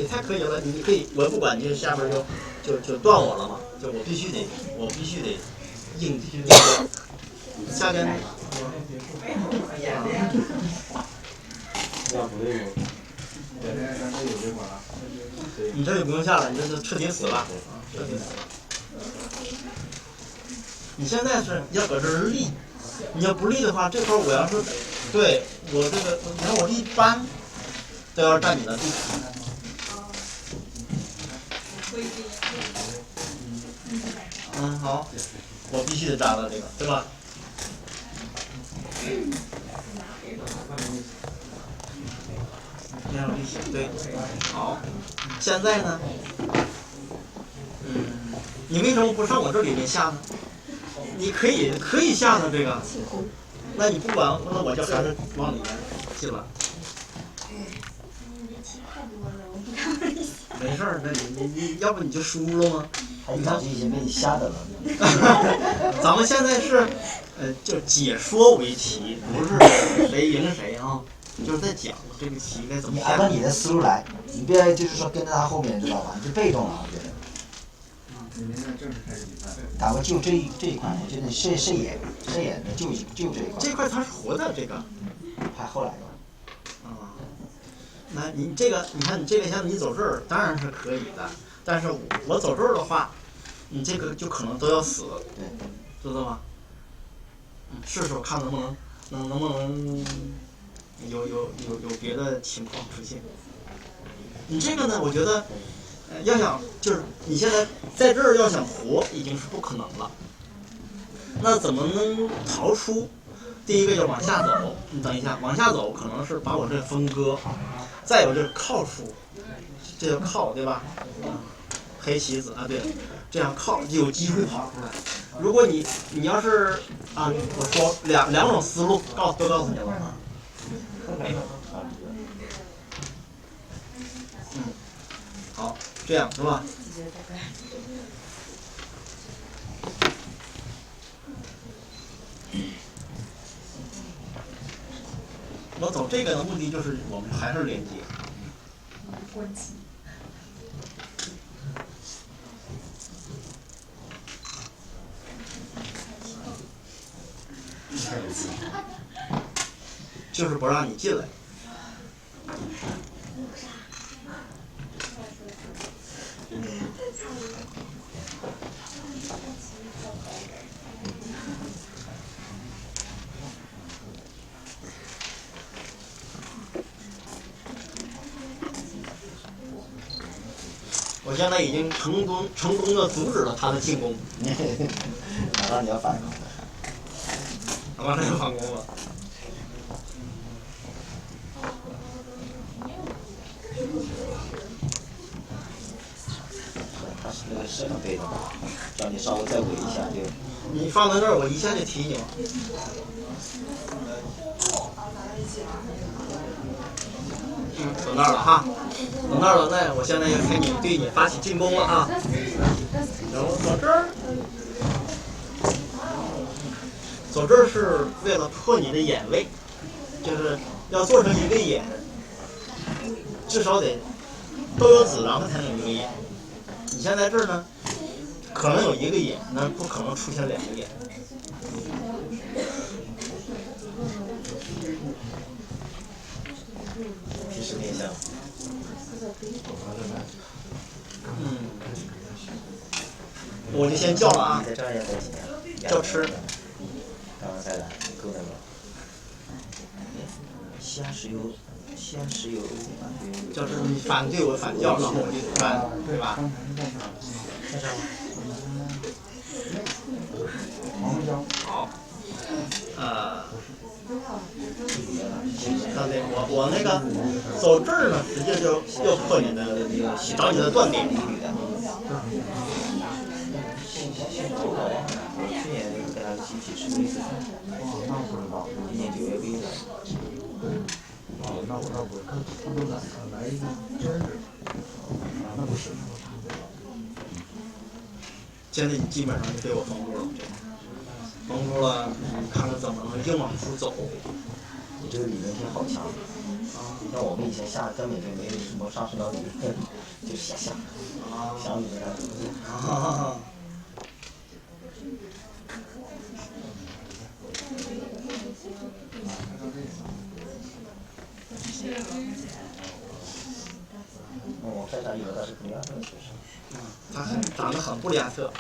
太可以了。你可以，我不管你下边就断我了嘛，就我必须得硬下边。你这就不用下了，你这就彻底死了，彻底死了。你现在是要搁这儿立，你要不立的话，这块我要是对我这个，你看我立搬都要占你的地。好，我必须得占了这个，对吧？这样立起，对，好。现在呢，你为什么不上我这里面下呢？你可以下的这个，那你不管，那我就还是往里面进了。没事儿，那你要不你就输了吗？你看已经被你吓的了。咱们现在是，就解说围棋，不是谁赢谁啊，就是在讲这个棋该怎么下。你按照你的思路来，你别就是说跟着他后面，知道吧？你就被动了，我觉得。打过就这一块，我觉得射眼的就这一块。这块它是活的，这个。还后来的。那你这个，你看你这个像你走这儿当然是可以的，但是我走这儿的话，你这个就可能都要死，知道吗？试试看能不能有别的情况出现。你这个呢，我觉得，要想就是你现在在这儿要想活已经是不可能了。那怎么能逃出？第一个要往下走，你等一下，往下走可能是把我这分割。再有就是靠出，这叫靠，对吧？黑棋子啊，对，这样靠就有机会跑出来。如果你要是啊，我说两种思路都告诉你了啊。好，这样是吧？我走这个的目的就是我们还是连接。就是不让你进来。我现在已经成功的阻止了他的进攻。马上你要反攻了。马上要反攻了。他是那个是很被动，只要你稍微再围一下就。你放在那儿，我一下就踢你了。走那儿了哈，走那儿了，那我现在要开始对你发起进攻了啊。然后走这儿，走这儿是为了破你的眼位，就是要做成一个眼，至少得都有子，然后才能有一个眼。你现在这儿呢，可能有一个眼，但不可能出现两个眼。平时面相。我就先叫了啊。你在这儿也待几年？叫吃。刚刚再来，够那个。西安石油就是你反对我反叫，然后我就翻，对吧？看上吗？那个走这儿呢，直接就又破你的找你的断点。去年跟他一起吃过一次饭，那不知道。今年9月份的。那我他都来一个兼职，那不是。现在基本上就被我封住了，封住了，看看怎么能硬往出走。你这个理论挺好强啊！像我们以前下根本就没有什么上升到理论，就瞎想，想理论啊。我再打一个，但是不利亚特确实。他长得很不利亚特。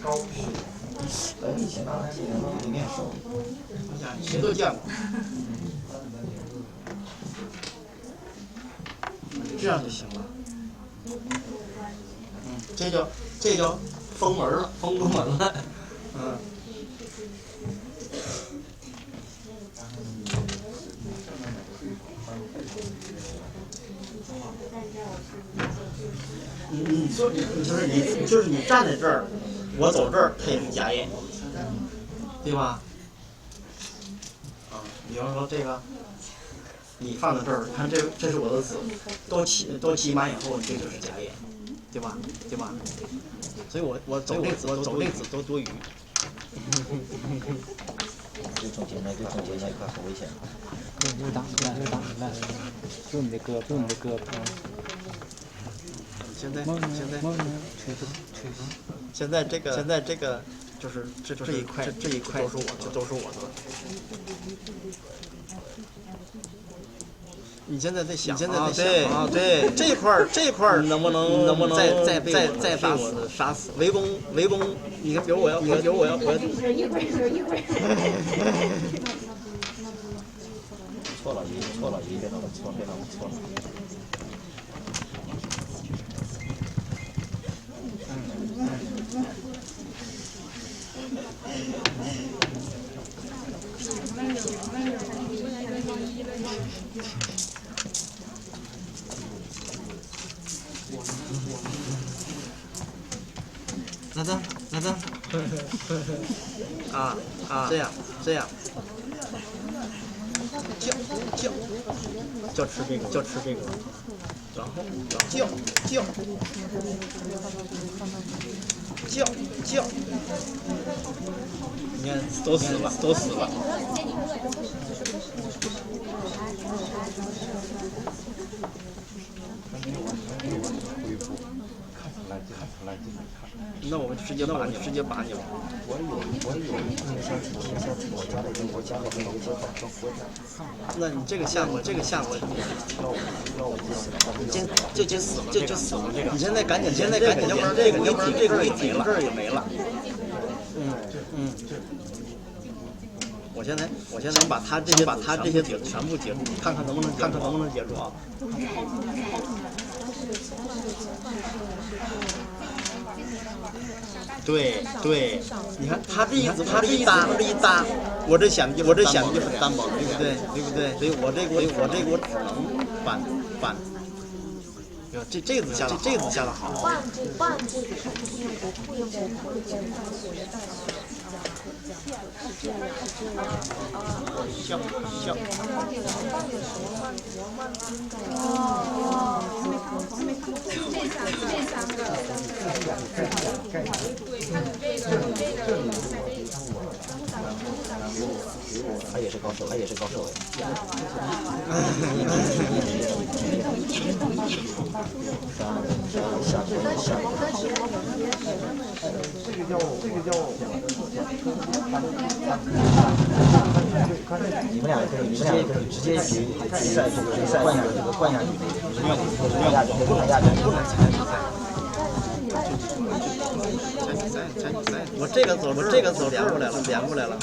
高虚。以前刚开始有面熟。哎呀，谁都见过。这样就行了。这叫封门了，封住门了。你说就是你站在这儿，我走这儿，它也是假眼，对吧？比方说这个，你放在这儿，看这是我的子，都骑马以后，这就是假眼，对吧？所以我走这子都多余。就总结那块很危险。又打，用你的胳膊。现在这个就是这一块都是我的。你现在在想对这块能不能再被我杀死？围攻，你看，比如我要。一会儿。错了，一遍都错了。来的，这样，就吃这个，然后叫，你看都死了。那我们直接拔你了。那你这个项目，就死了，这个。你现在赶紧，要不然这个一顶这儿也没了。我现在把他这些顶全部截住，看看能不能截住啊。对，你看他这一搭，我这想就很单薄，对不对？所以我这个只能反。这子下的好。笑。他也是高手。你们俩可以直接决赛冠亚军，不能亚军，不能参比赛。我这个走连过来了。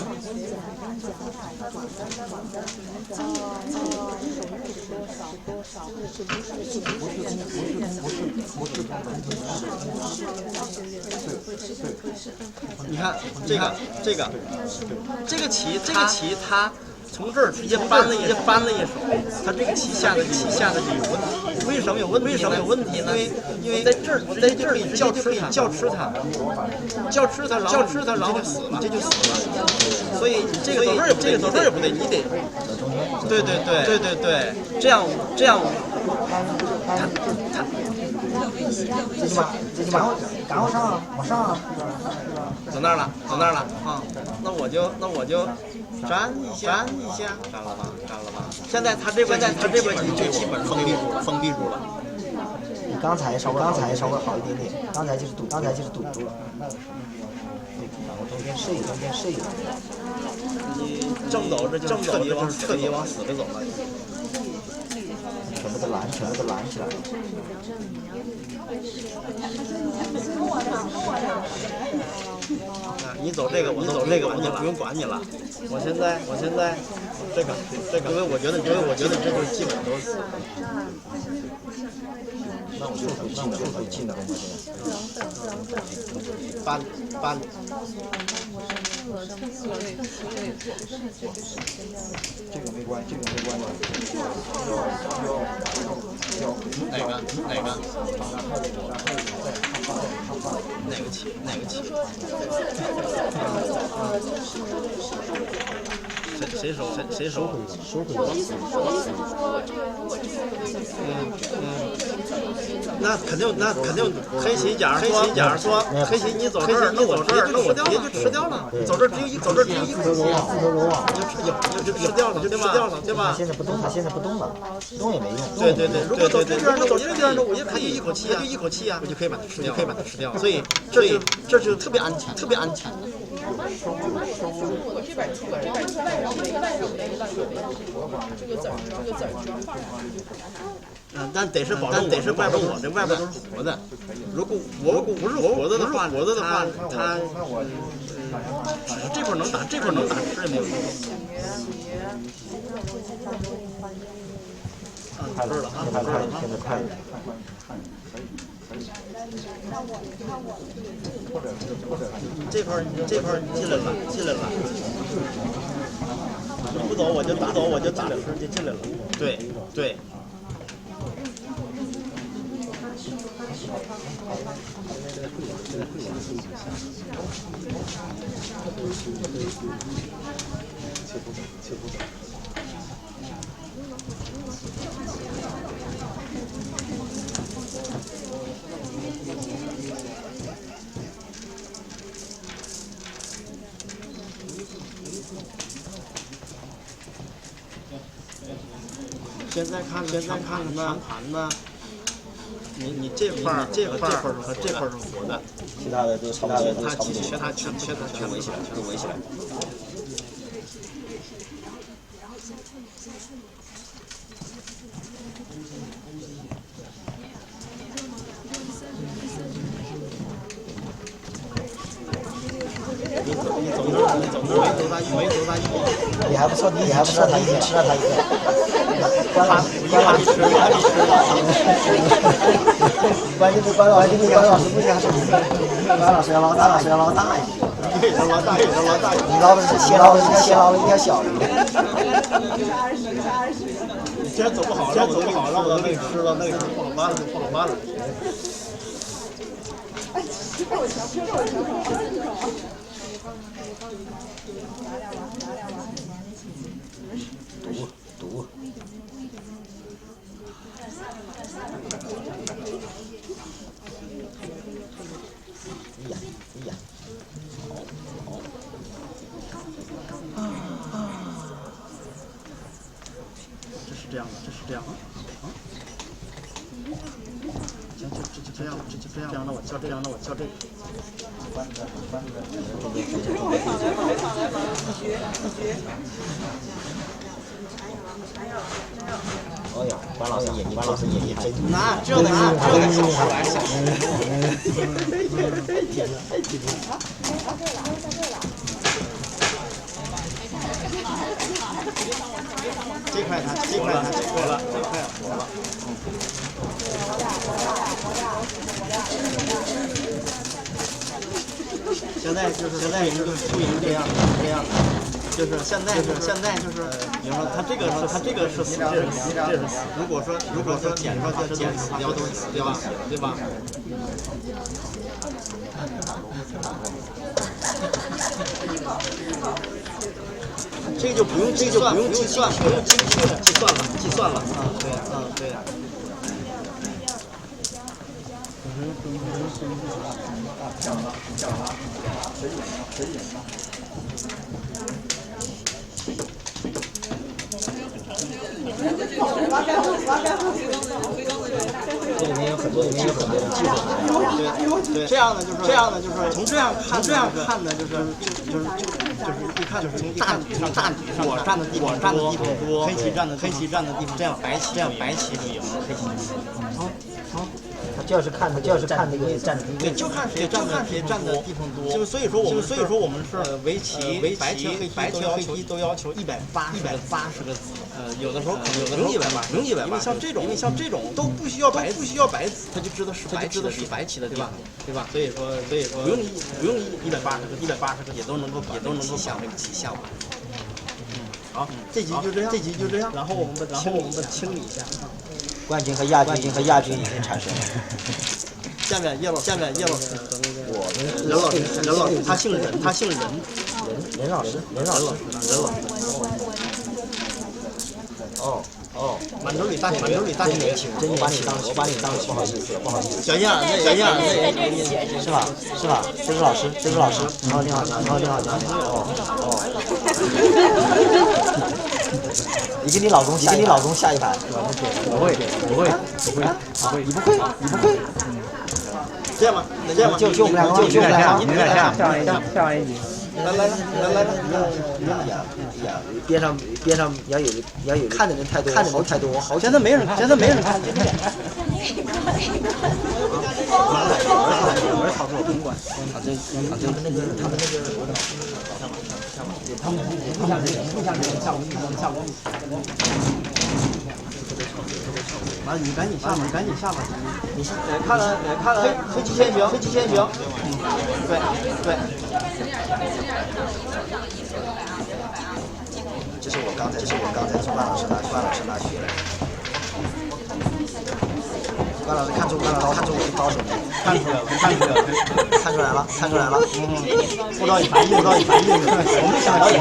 你看这个棋，它从这儿直接搬了一手，他这个旗下的就有问题。为什么有问题呢？因为在这儿叫吃它，然后死了，这就死了。所以这个走这儿也不对，你得对，这样他这就赶快上，往上。走那儿了啊！那我就粘一下，粘了吧。现在他这边就基本封闭住了。比刚才稍微好一点点，刚才就是堵住了。然后中间试一个。你正走这就彻底往死里走了。全部都拦起来了。你走这个，我走这个，我就不用管你了。我现在这个，因为我觉得这就是基本都是死。那我就进的搬。这个没关系。哪个？哪个棋？谁收回？那肯定，黑棋假如说黑棋你走这儿，那我直接就吃掉了。走这儿只有一口气，自投罗网，就吃掉了，对吧？现在不动了，动也没用。对，如果走这边呢，我也可以一口气啊，我就可以把它吃掉。所以这就特别安全。我这边出个招，外手这个子儿。但得是保证我这外边都是活的。如果我不是活的话，他只是这块能打，这也没有用。快了，现在快了。这块进来了。你不走我就打，就进来了。对。现在看看呢，盘呢，你这块儿和这块儿是活的，其他的都差不多，他全围起来，全都围起来。你走那儿，没走他一步。你还不错，吃了他一个。关老师不行，关老师要捞大一点。你捞的是先捞了一条小鱼。你既然走不好，让我给你吃了，那个不好办了。赌。哎呀，好。这是这样的。行，就这样，那我叫这个。哎呀，关老师演绎真那这个小时来小时。这块他活了。现在就是输赢这样的。就是现在，比如说他这个是死，这是死。如果说减出来这死掉都是死，对吧？这个就不用计算，不用精确计算了。对。这里面有很多技术对，这样的就是从这样看呢，就是一看就是从大局上，我占的地方多，黑棋占的地方，这样白棋就赢了，黑棋。他就是看那个占的地方，对，就看谁占的地方多。就是所以说我们是围棋白棋和黑棋都要求180个子。有的时候不用180，因为像这种都不需要白子，他就知道是白棋的地方，对吧？所以说不用180个也都能够想这个棋下完。好，这集就这样，然后我们清理一下。冠军和亚军已经产生了。下面叶老师和那个我们任老师，他姓任，任老师。哦，满洲里大学年轻，我把你当不好意思。小燕儿，是吧？这是老师。你好。你跟你老公下一盘。不会。你不会。这样吧，就我们两个，下完一局。来，边上要有看的人太多，好现在没人看，我是操作不管。他们那个，他们不像人下午。啊，你赶紧下吧，你看黑棋先行。对。这是我刚才从关老师那学的。关老师看出我是高手没？看出来了。不知道你反应。我们想了解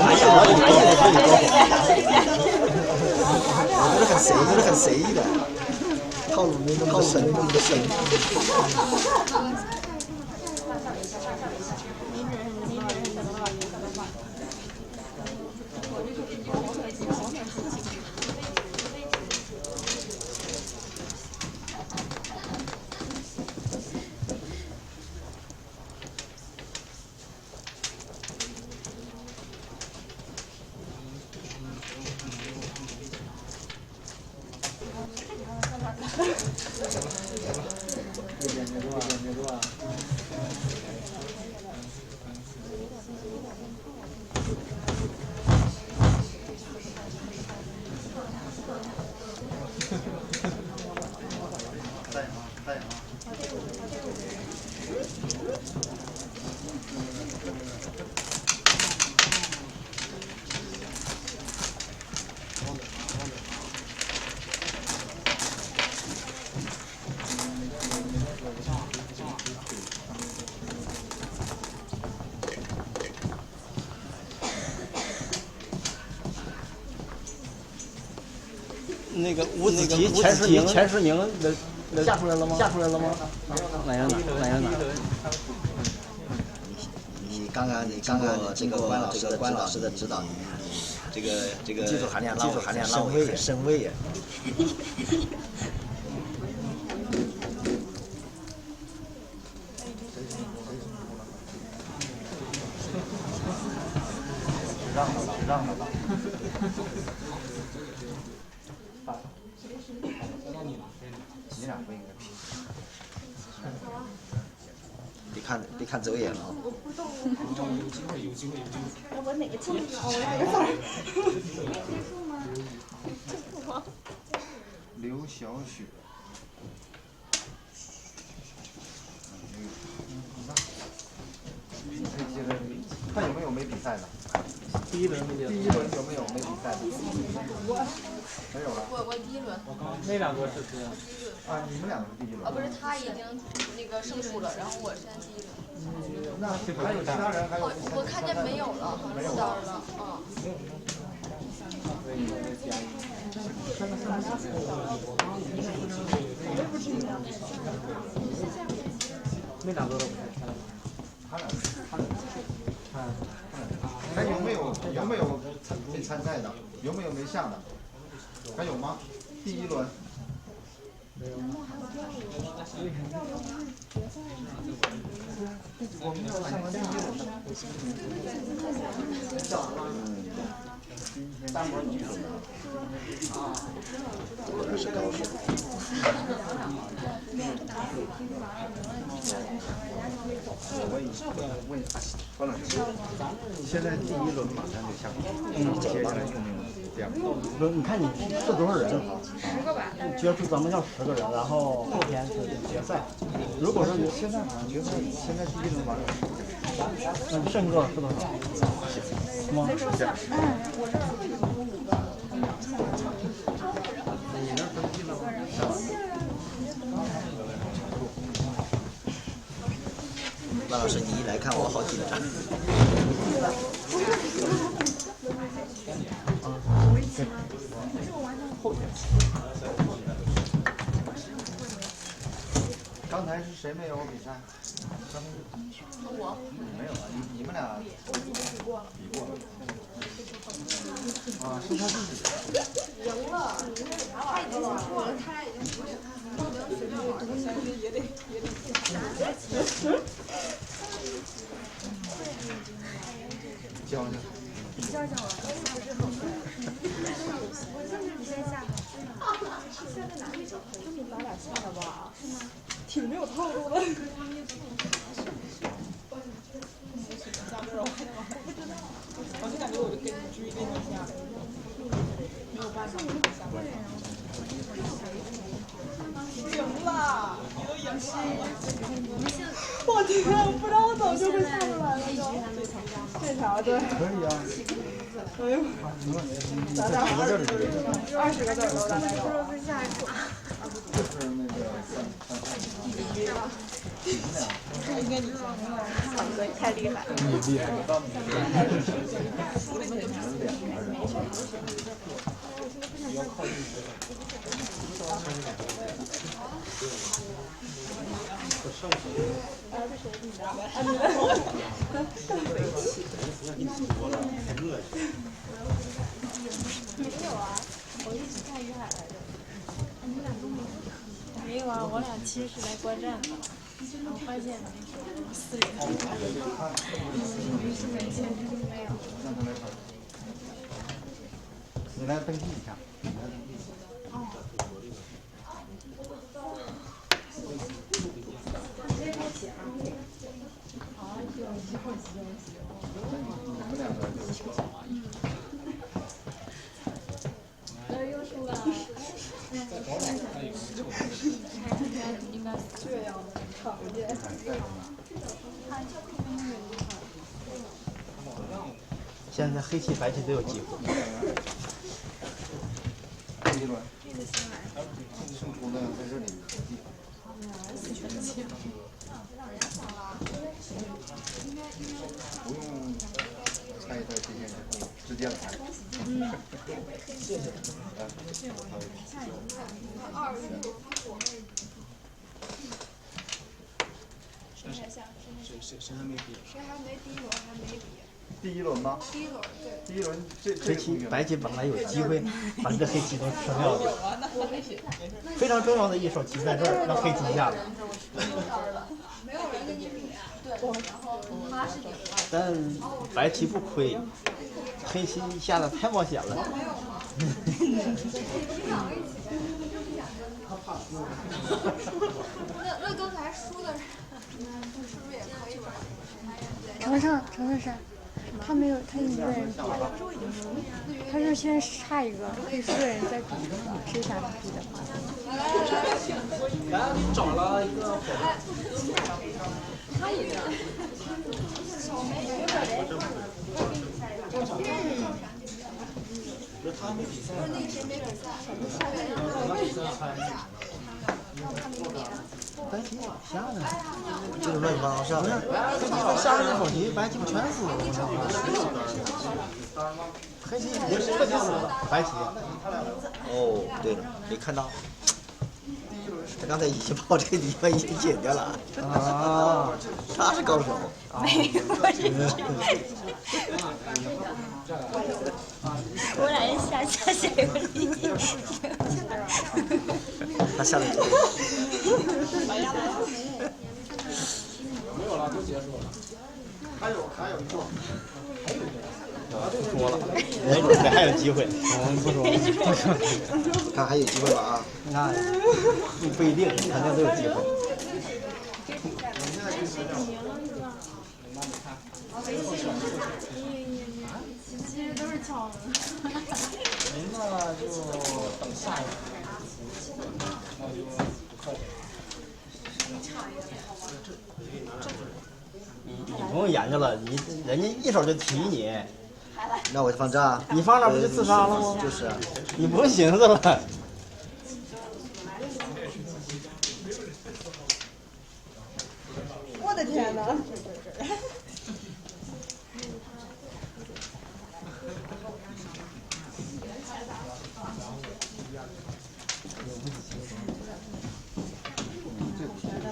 我觉得很随意的。套路没那么深。那个吴子棋前10名下出来了吗？哪样？你刚刚经过关老师的指导，你这个技术含量让我很深微。让他吧。你俩不应该拼。别看走眼了啊！我不动，有机会。我哪个进去了？我俩有点没结束吗？结束吗？刘小雪。你可以接着看有没有没比赛的。第一轮没结束。第一轮有没有没比赛的？没有了。我第一轮。那两个是谁啊？啊，你们两个是第一轮。不是，他已经那个胜出了，然后我现在第一轮。那还有其他人还有？我看见没有了，没有了，那两个都不太看。还有没有没参赛的？有没有没上的？还有吗？第一轮。我们要上完第一轮的。单模女主啊，果然是高手。我问方老师，现在第一轮马上就下场，接下来有没有这样？不，你看你是多少人？10个吧。决出咱们要10个人，然后后天是决赛。如果说现在好像决赛，现在第一轮完了。那你胜多少是多少？是吗？万老师，你一来看我好紧张。刚才是谁没有比赛？我没有啊，你们俩比过。啊，是他自己。赢了，他已经过了，他俩已经不是他能随便玩的，但是也得。教教。教我，不是很快。你先下。现在哪里教？他们咱俩下的吧？是吗？挺没有套路的。我不知道，我就感觉我就跟追那个下，没有办法。赢了，你都赢了。我天，不知道早就会下出来了都。这条对。可以啊。哎呦，咱俩20个字都大概有。是下一步。就是那个应该你唱歌太厉害了。你厉害。没有啊，我一起看于海来着。你俩都没有？没有啊，我俩其实是来观战的，然后发现4人，现在签证没有。让他来跑。你来登记一下。你们两个就。又输了。应该这样的常见。现在黑棋白棋都有机会。第一轮。胜出的在这里。不用猜一猜这些，直接来。谢谢。谁还没比？谁还没第一轮还没比？第一轮吗？第一轮对。第一轮这黑棋白棋本来有机会把这黑棋都吃掉的。非常重要的一手棋在这儿，让黑棋下了。没有人跟你比啊。对，然后他是赢了。但白棋不亏，黑棋下的太冒险了。那刚才输的是不是也可以玩？程是，他没有，他一个人比，他是现在差一个，可以4个人再比，谁想比的话。来，你找了一个伙伴。他也是。白棋下的，就是乱七八糟下的。下的那手棋白棋不全死了吗？黑棋也是特别死了，白棋。哦，对了，没看到。他刚才已经把我这个地方已经剪掉了。啊，他是高手。没有。我俩人下一个理解。他下了一个。没有了，都结束了。还有一座。不说了，没准还有机会。我们不说。看还有机会吧啊！那不一定，肯定都有机会。其实都是巧的。您呢就等下一个，那就不客气。你不用研究了，人家一手就提你。那我就放这儿。你放这不就自杀了吗？就是啊。你不用寻思了。我的天哪！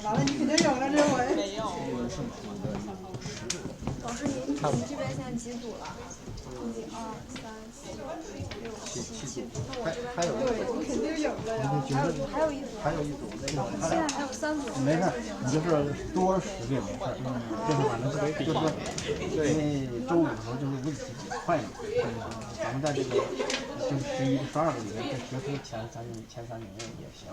完了，你肯定赢了这回。没有。老师，你这边现在几组了？1、2、3、4、6、7、那我这边还有对，你肯定赢了呀。还有一组。还有一组那个。现在还有3组。没事，你就是多10个也没事。就是反正就是说，因为周5的时候就是问题快一点，咱们在这个就是11、12个里面再决出前3名也行。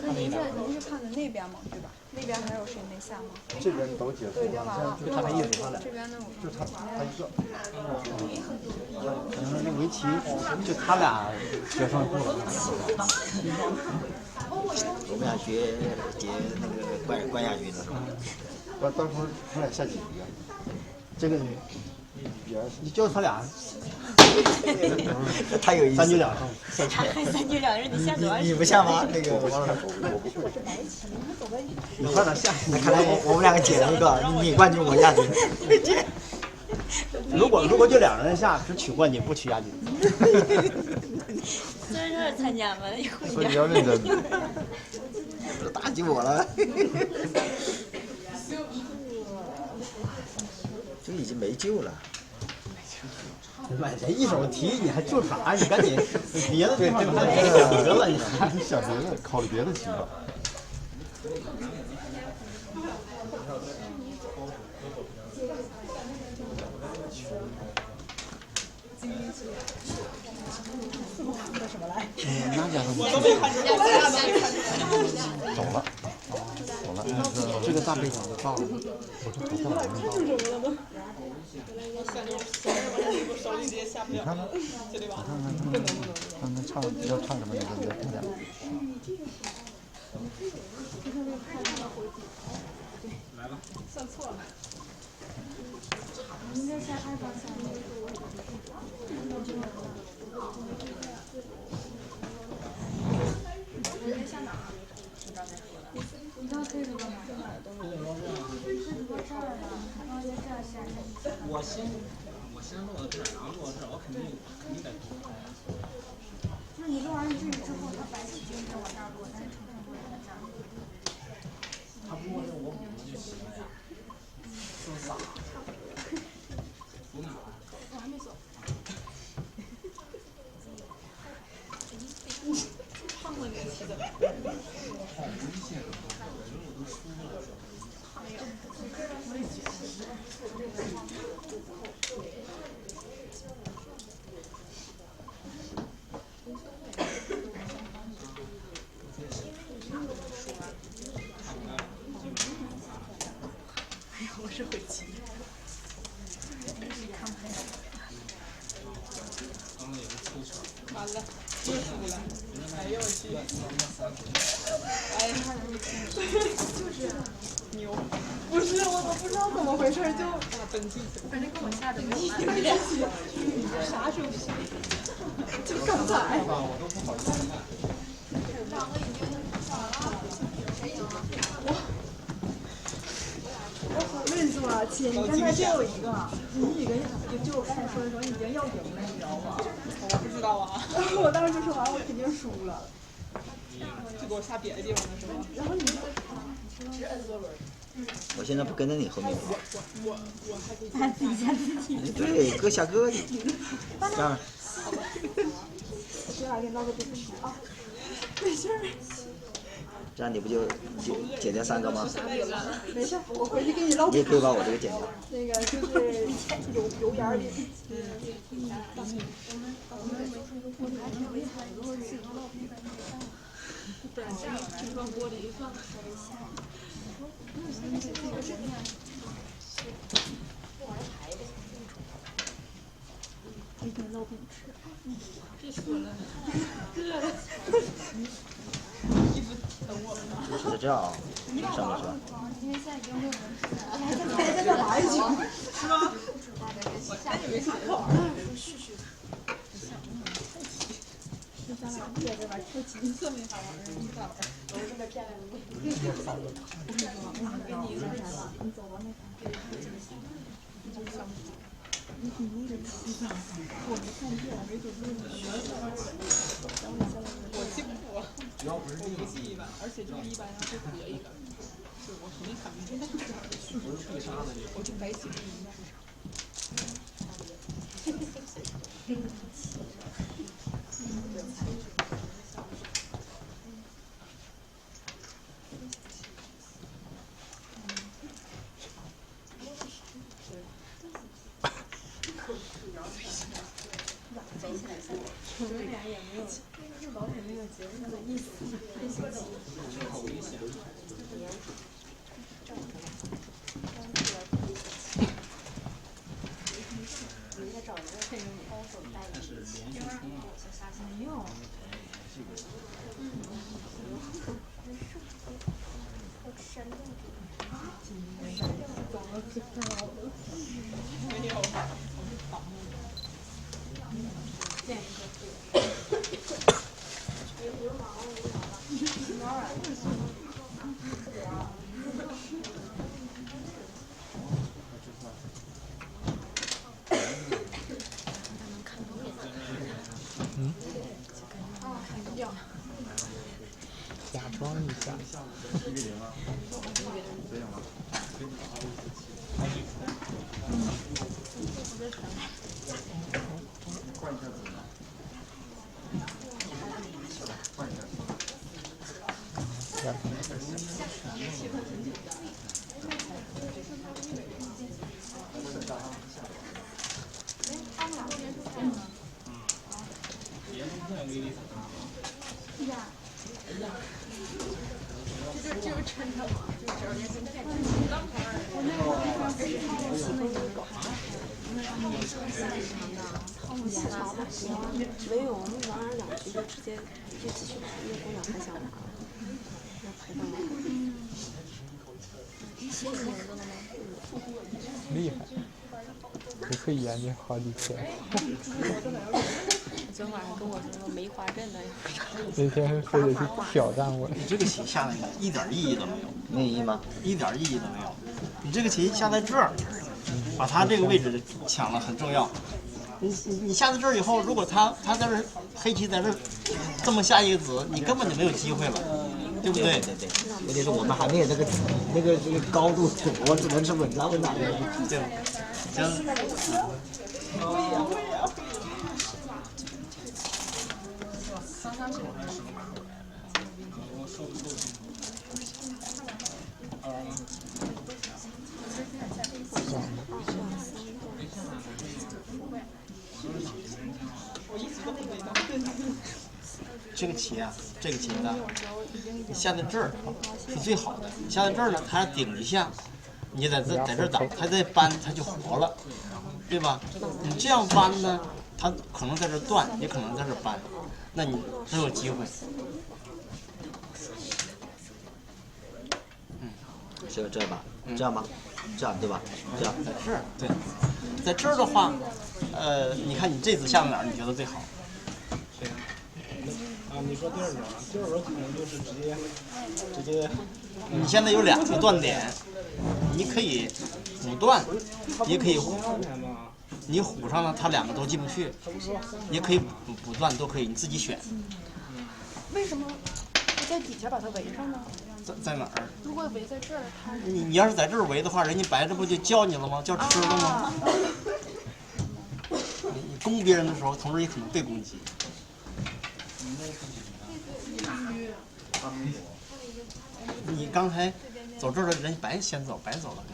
那您是看的那边吗？对吧？那边还有谁没下吗？这边都结束了，就他那意思，他俩。这边那就他一个。可能那围棋就他俩决胜负了。我们俩决那个冠亚军了是吧？到时候他俩下几局啊？这个你就他俩。他有意思。3局2胜。还3局2胜，你下多少？你不下吗？那个我忘了。我是白棋，你走吧。你快点下。那看来我们两个捡了一个，你冠军我亚军。如果就2人下，只取冠军不取亚军。虽然说是参加嘛，一会儿。所以你要认真。都打击我了。这已经没救了。妈，人一手提你还救啥？你赶紧别的地方还得了，你想别的，考虑别的棋吧。什么来？那家伙走了。这个大背景就到了。我这不到了。你看看，他们唱要唱什么？你就听见。来了。算错了。应该下2方向。你在下哪儿？你刚可以干嘛？我先落到这儿，然后落到这儿，我肯定得落。就是你落完这之后，他白棋就应该往这儿落，但是成成落在这儿。他不落这我补了就行了呀。真傻。补哪儿？我还没走。胖了这个棋怎么？好危险啊！人我都输了。我也觉得。我是会棋。刚刚也是出圈。完了，又输了。哎呦我去！哎呀，就是。牛，不是我都不知道怎么回事，就登记，反正跟我下的没有关系。啥时候下？就刚才。我跟你说啊，亲，你刚才就有一个，你一个就我刚才说的时候，你已经要赢了，你知道吗？我不知道啊。我当时就说完，我肯定输了。就给我下别的地方了是吗？然后你只摁个轮。我现在不跟着你后面跑。我还自己下自己。对，各下各的。这样。我这两天闹个对不起啊。没事儿。这样你不就减掉3个吗？没事，我回去给你捞。你也可以把我这个减掉。那个就是有眼儿里。一顿烙饼吃。别说了，饿了。一直等我们呢。睡觉啊？上面是吧？因为现在已经没有人吃了。再来一局，是吗？我现在也没卡口。咱俩别这玩意儿太金色没啥玩意儿，你咋玩？我是这么骗来的。我跟你说，我给你一个啥吧？你走到那边。你就想。你那个吃啥？我没看见，没准是你学的。我记不住，我不记一般，而且就是一般要是隔一个，是我肯定看不见。我就白写一遍。我们俩也没有老铁那个节目的意思。好危险。但是连续冲啊。没有。没有。见一假装一下。1-0啊。这样吗？换一下子吗？换一下子。这就是抻他嘛，就是没有，我们玩完2局就直接就继续玩，因为姑娘还想玩，要陪她玩。厉害，你可以研究好几天。昨天晚上跟我说梅花阵的。那天非得去挑战我。你这个棋下的一点意义都没有。没意义吗？一点意义都没有。你这个棋下在这儿，把他这个位置抢了很重要。你下在这儿以后，如果他在这儿黑棋在这儿这么下一个子，你根本就没有机会了，对不对？对。问题是我们还没有这个高度，我只能是稳拿稳打的。对。行。这个棋啊，这个棋呢，你下在这儿是最好的。你下在这儿呢，它顶一下，你在这挡，它再扳它就活了，对吧？你这样扳呢，它可能在这断，也可能在这扳，那你都有机会。这吧，这样吧，这样对吧？这样。在这儿，对，在这儿的话，你看你这子下到哪儿？你觉得最好？对啊，你说第二轮可能就是直接。你现在有2个断点，你可以补断，也可以虎。你虎上了，它2个都进不去，也可以补断，都可以，你自己选。为什么不在底下把它围上呢？在哪儿？如果围在这儿，它你要是在这儿围的话，人家白着不就叫你了吗？叫吃了吗？你攻别人的时候，同时也可能被攻击。你刚才走这儿的人白先走，白走了。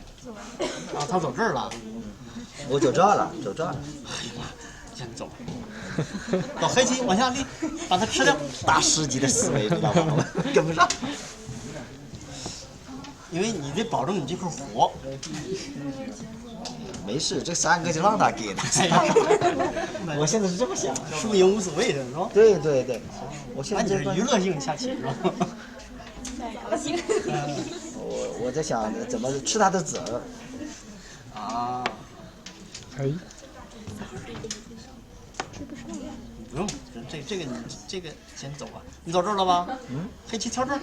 啊，他走这儿了。我走这儿了，走这儿了。哎呀妈，先走。走黑棋往下立，把它吃掉。大师级的思维，知道吗？跟不上。因为你得保证你这块活。没事，这3个就让他给的。我现在是这么想，输赢无所谓的是吧？对对对，我现在你是娱乐性下棋是吧？高兴。我在想怎么吃他的籽儿。啊。哎。不用，这个你这个先走吧。你走这儿了吧？嗯。黑棋跳这儿。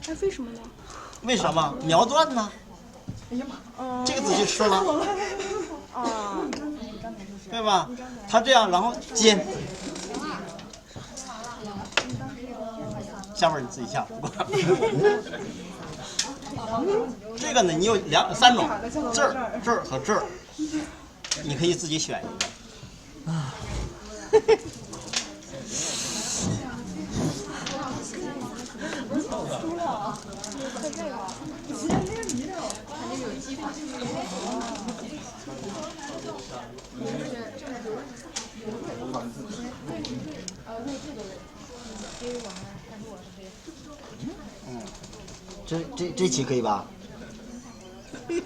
哎，为什么呢？为什么？苗断呢？这个子就吃了。啊。对吧？他这样，然后尖。下边你自己下，不管。这个呢，你有3种，这儿和这儿，你可以自己选一个。啊。这棋可以吧？没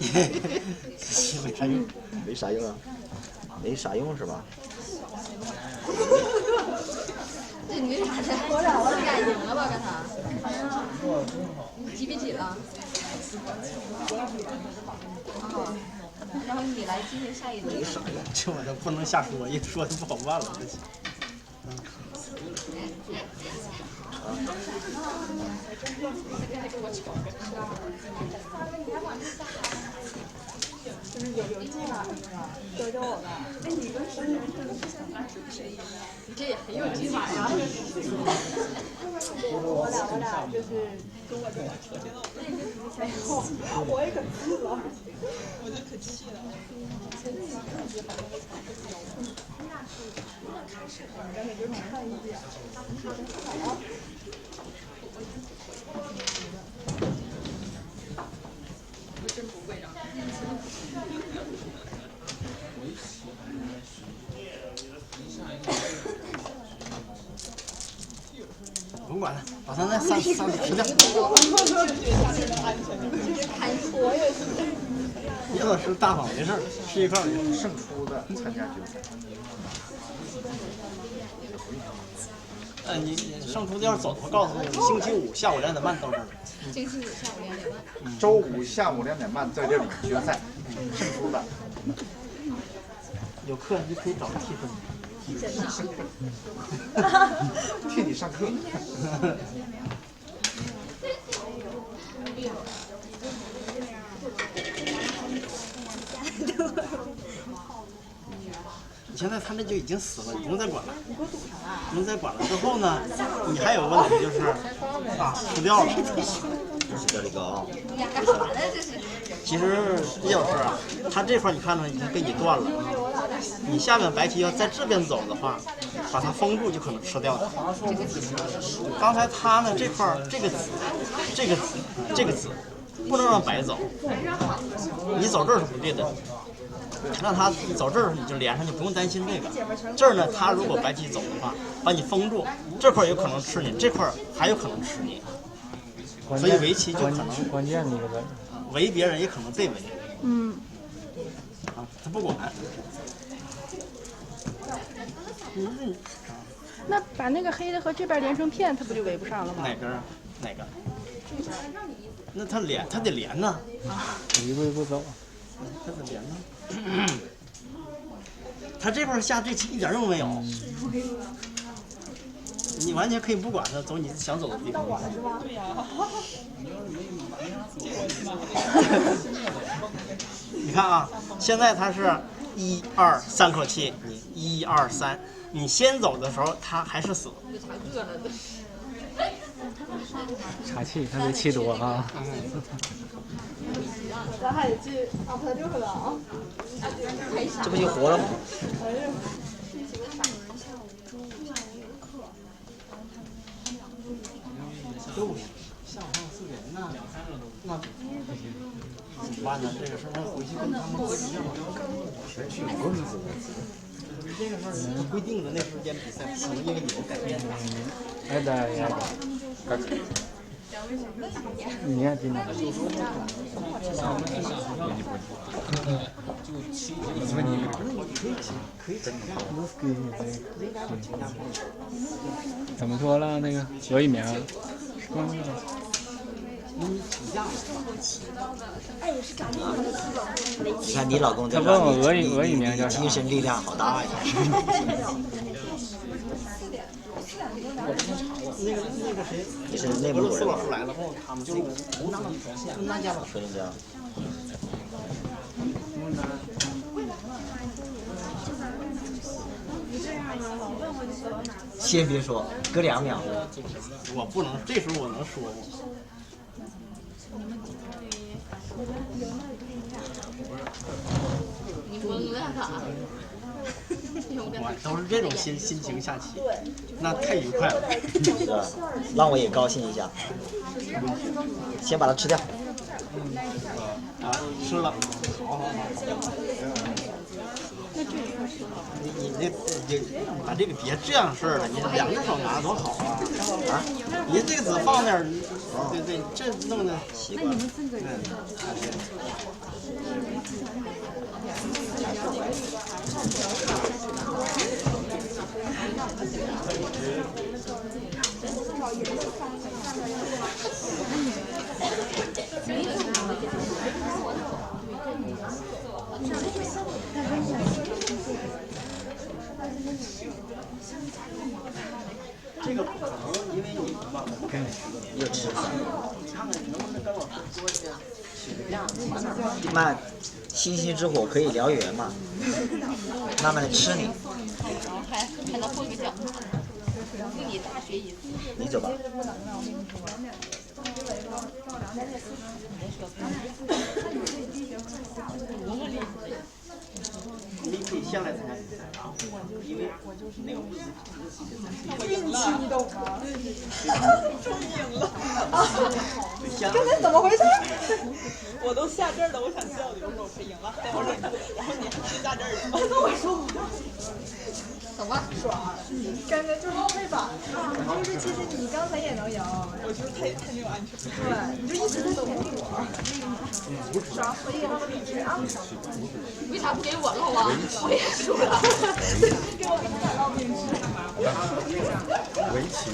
啥用，没啥用啊，没啥用是吧？这你啥的？我俩赢了吧？刚才几比几了？哦，然后你来进行下一轮。没啥用，这玩意儿不能瞎说，一说就不好办了。就是有计划是吧？教我吧。哎，你跟神人真的是想干什么生意？你这也很有计划呀。我俩就是跟我这个扯起来了。哎呦，我也可气了，我就可气了。赶紧就看一眼。我真不会让。甭管了，把他那3子吃掉。我也是。叶老师大方没事，吃一块儿。胜出的参加决赛。你胜出的要是走，我告诉你，星期5下午2点半到这儿。星期5下午2点半。周5下午2点半在这里决赛，胜出的。有课你就可以找个替身。替你上课。现在他们就已经死了，你不用再管了。不用再管了之后呢，你还有个问题就是吃掉了。这里个啊。其实叶老师啊，他这块你看呢已经被你断了。你下面白棋要在这边走的话，把它封住就可能吃掉了。刚才他呢这块这个子，这个子不能让白走，你走这儿是不对的。让他走这儿你就连上，就不用担心这个。这儿呢，他如果白棋走的话，把你封住，这块有可能吃你，这块还有可能吃你。所以围棋就可能关键那个围别人也可能被围。嗯。啊，他不管。那把那个黑的和这边连成片，它不就围不上了吗？哪边？哪个？那他得连呢。一步一步走。他得连呢。他这块下坠期一点用没有。你完全可以不管他，走你想走的地方。对呀。你看啊，现在他是1、2、3口气，你1、2、3，你先走的时候他还是死。岔气，他这气多啊。咱还得去把它溜回来啊！这不就活了吗？哎呀。周五下午4点，那怎么办呢？这个事儿，那回去跟他们规定。这个事儿是规定的，那时间比赛不能因为你们改变。哎的，你看今天。怎么说了？那个俄语名？你看你老公他问我俄语名叫啥？精神力量好大呀！那个谁？你是内蒙古人吗？苏老师来了后，他们就是湖南家的。说人家。先别说，隔2秒。我不能，这时候我能说吗？你懵了他。我都是这种心情下棋，那太愉快了。是吧？让我也高兴一下。先把它吃掉。啊，吃了。好。你把这个别这样式儿了，你2只手拿多好啊！啊，你这个子放那儿，对，这弄的习惯。这个不可能，因为你们嘛，又吃饭。看看你能不能跟老师说一下，取个样。慢，星星之火可以燎原嘛。慢慢的吃你。还能混个饺子，给你大学一次。你走吧。你可以先来参加比赛啊，因为那个运气你懂吗？终于赢了！刚才怎么回事？我都下阵了，我想叫你，我说我赔赢了，待会儿忍住，然后你还是下阵了。他跟我说，怎么爽？刚才就是退吧，就是其实你刚才也能赢，我觉得太没有安全感。对，你就一直在等我。爽，所以让我理智啊。为啥不给我唠啊？我也输了。给我2道冰吃。围棋。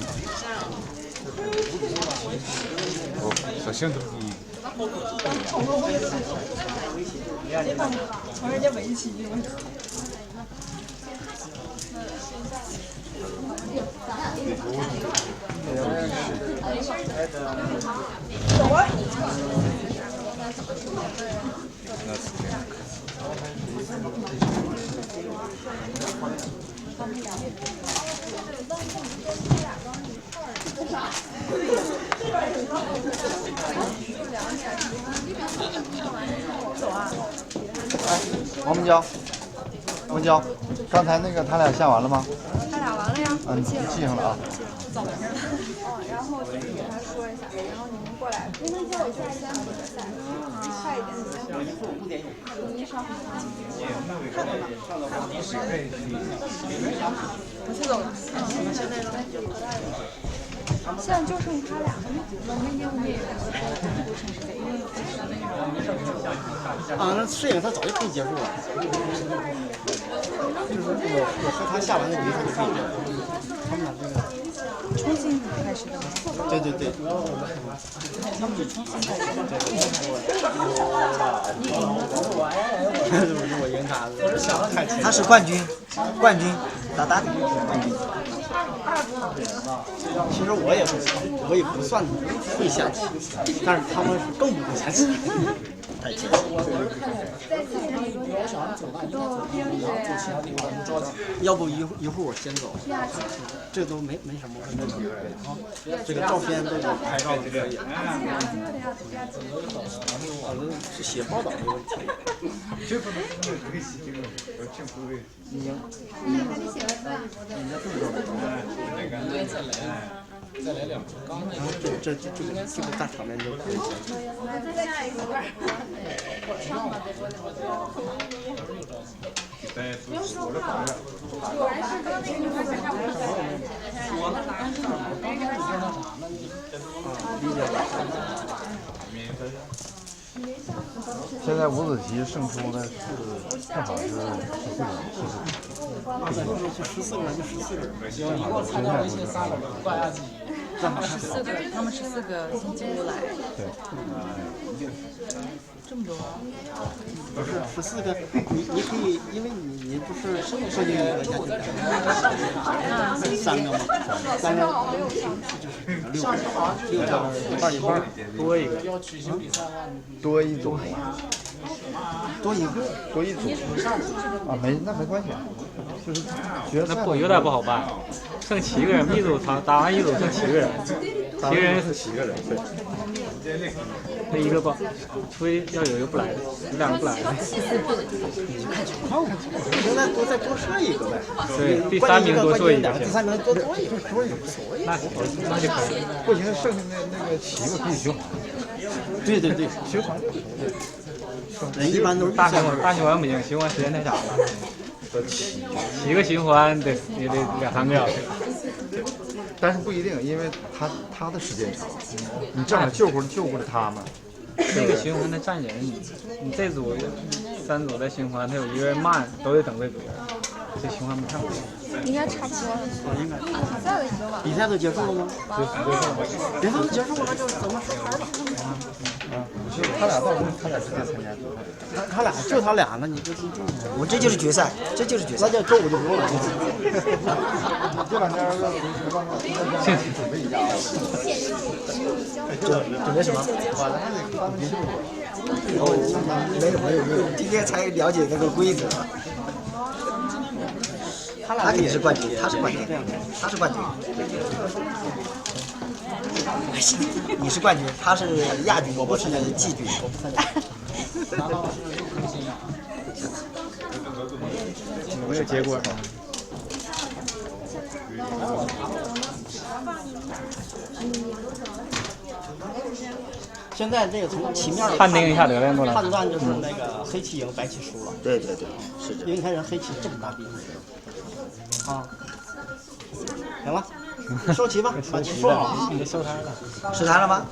小性都低。从人家围棋。走啊！王娇，刚才那个他俩下完了吗？他俩完了呀。你记上了啊。早完事儿了。然后就是给他说一下，然后你们过来，因为叫我下3个比赛，快一点，你上。我去走了。现在就剩他俩了。明天我们也啊，那摄影他早就可以结束了。就是我和他下完那局他就可以结束。他们俩这个。重新开始的吗？对对对，他们是重新开始的。我赢他了，他是冠军，冠军，打打冠军。其实我也不算会下棋，但是他们是更不会下棋。太强了。要不一会儿我先走，这都没什么问题啊。这个照片都拍照就可以了。好像是写报道的问题。再来2个。刚才然后这个大场面就可以了。现在五子棋胜出的是正好是14个人，就14个人。行，一会儿看到微信撒了，挂下自己。他们14个从京都来。对。这么多？不是14个，你可以，因为你不是设计一个家庭3个吗？3个就是6个，一半一半，多一个，多一组，多一个，多一组啊，那没关系，就是决赛那有点不好办，剩7个人，一组打完一组剩7个人，7个人是7个人，对。那一个吧，除非要有一个不来的，有2个不来的。现在再多设一个呗。对，第3名多做一个，第3名多做一个，那就可以。不行，剩下那个7个可以循环。对对对，循环。人一般都是大循环不行，循环时间太长了。7个循环得2-3个小时。但是不一定，因为他的时间长，你正好救活了他们。那个循环得占人，你这组3组在循环，他有一个人慢，都得等这组，这循环不上。应该差不多了。应该。比赛了已经吧？比赛都结束了吗？对，比赛都结束了，就怎么说牌吧？他俩到时候他俩直接参加。他俩就他俩呢，你这我这就是决赛，这就是决赛。那叫周五就不用了。这两天准备一下。准备什么？没有，今天才了解那个规则。他肯定是冠军，他是冠军。你是冠军，他是亚军，我不是季军。有没有结果？现在这个从棋面判定一下得了，过来。判断就是那个黑棋赢，白棋输了。对，是的。因为你看人黑棋这么大比啊，行了，收棋吧，把棋收好。收摊了。收摊了吗？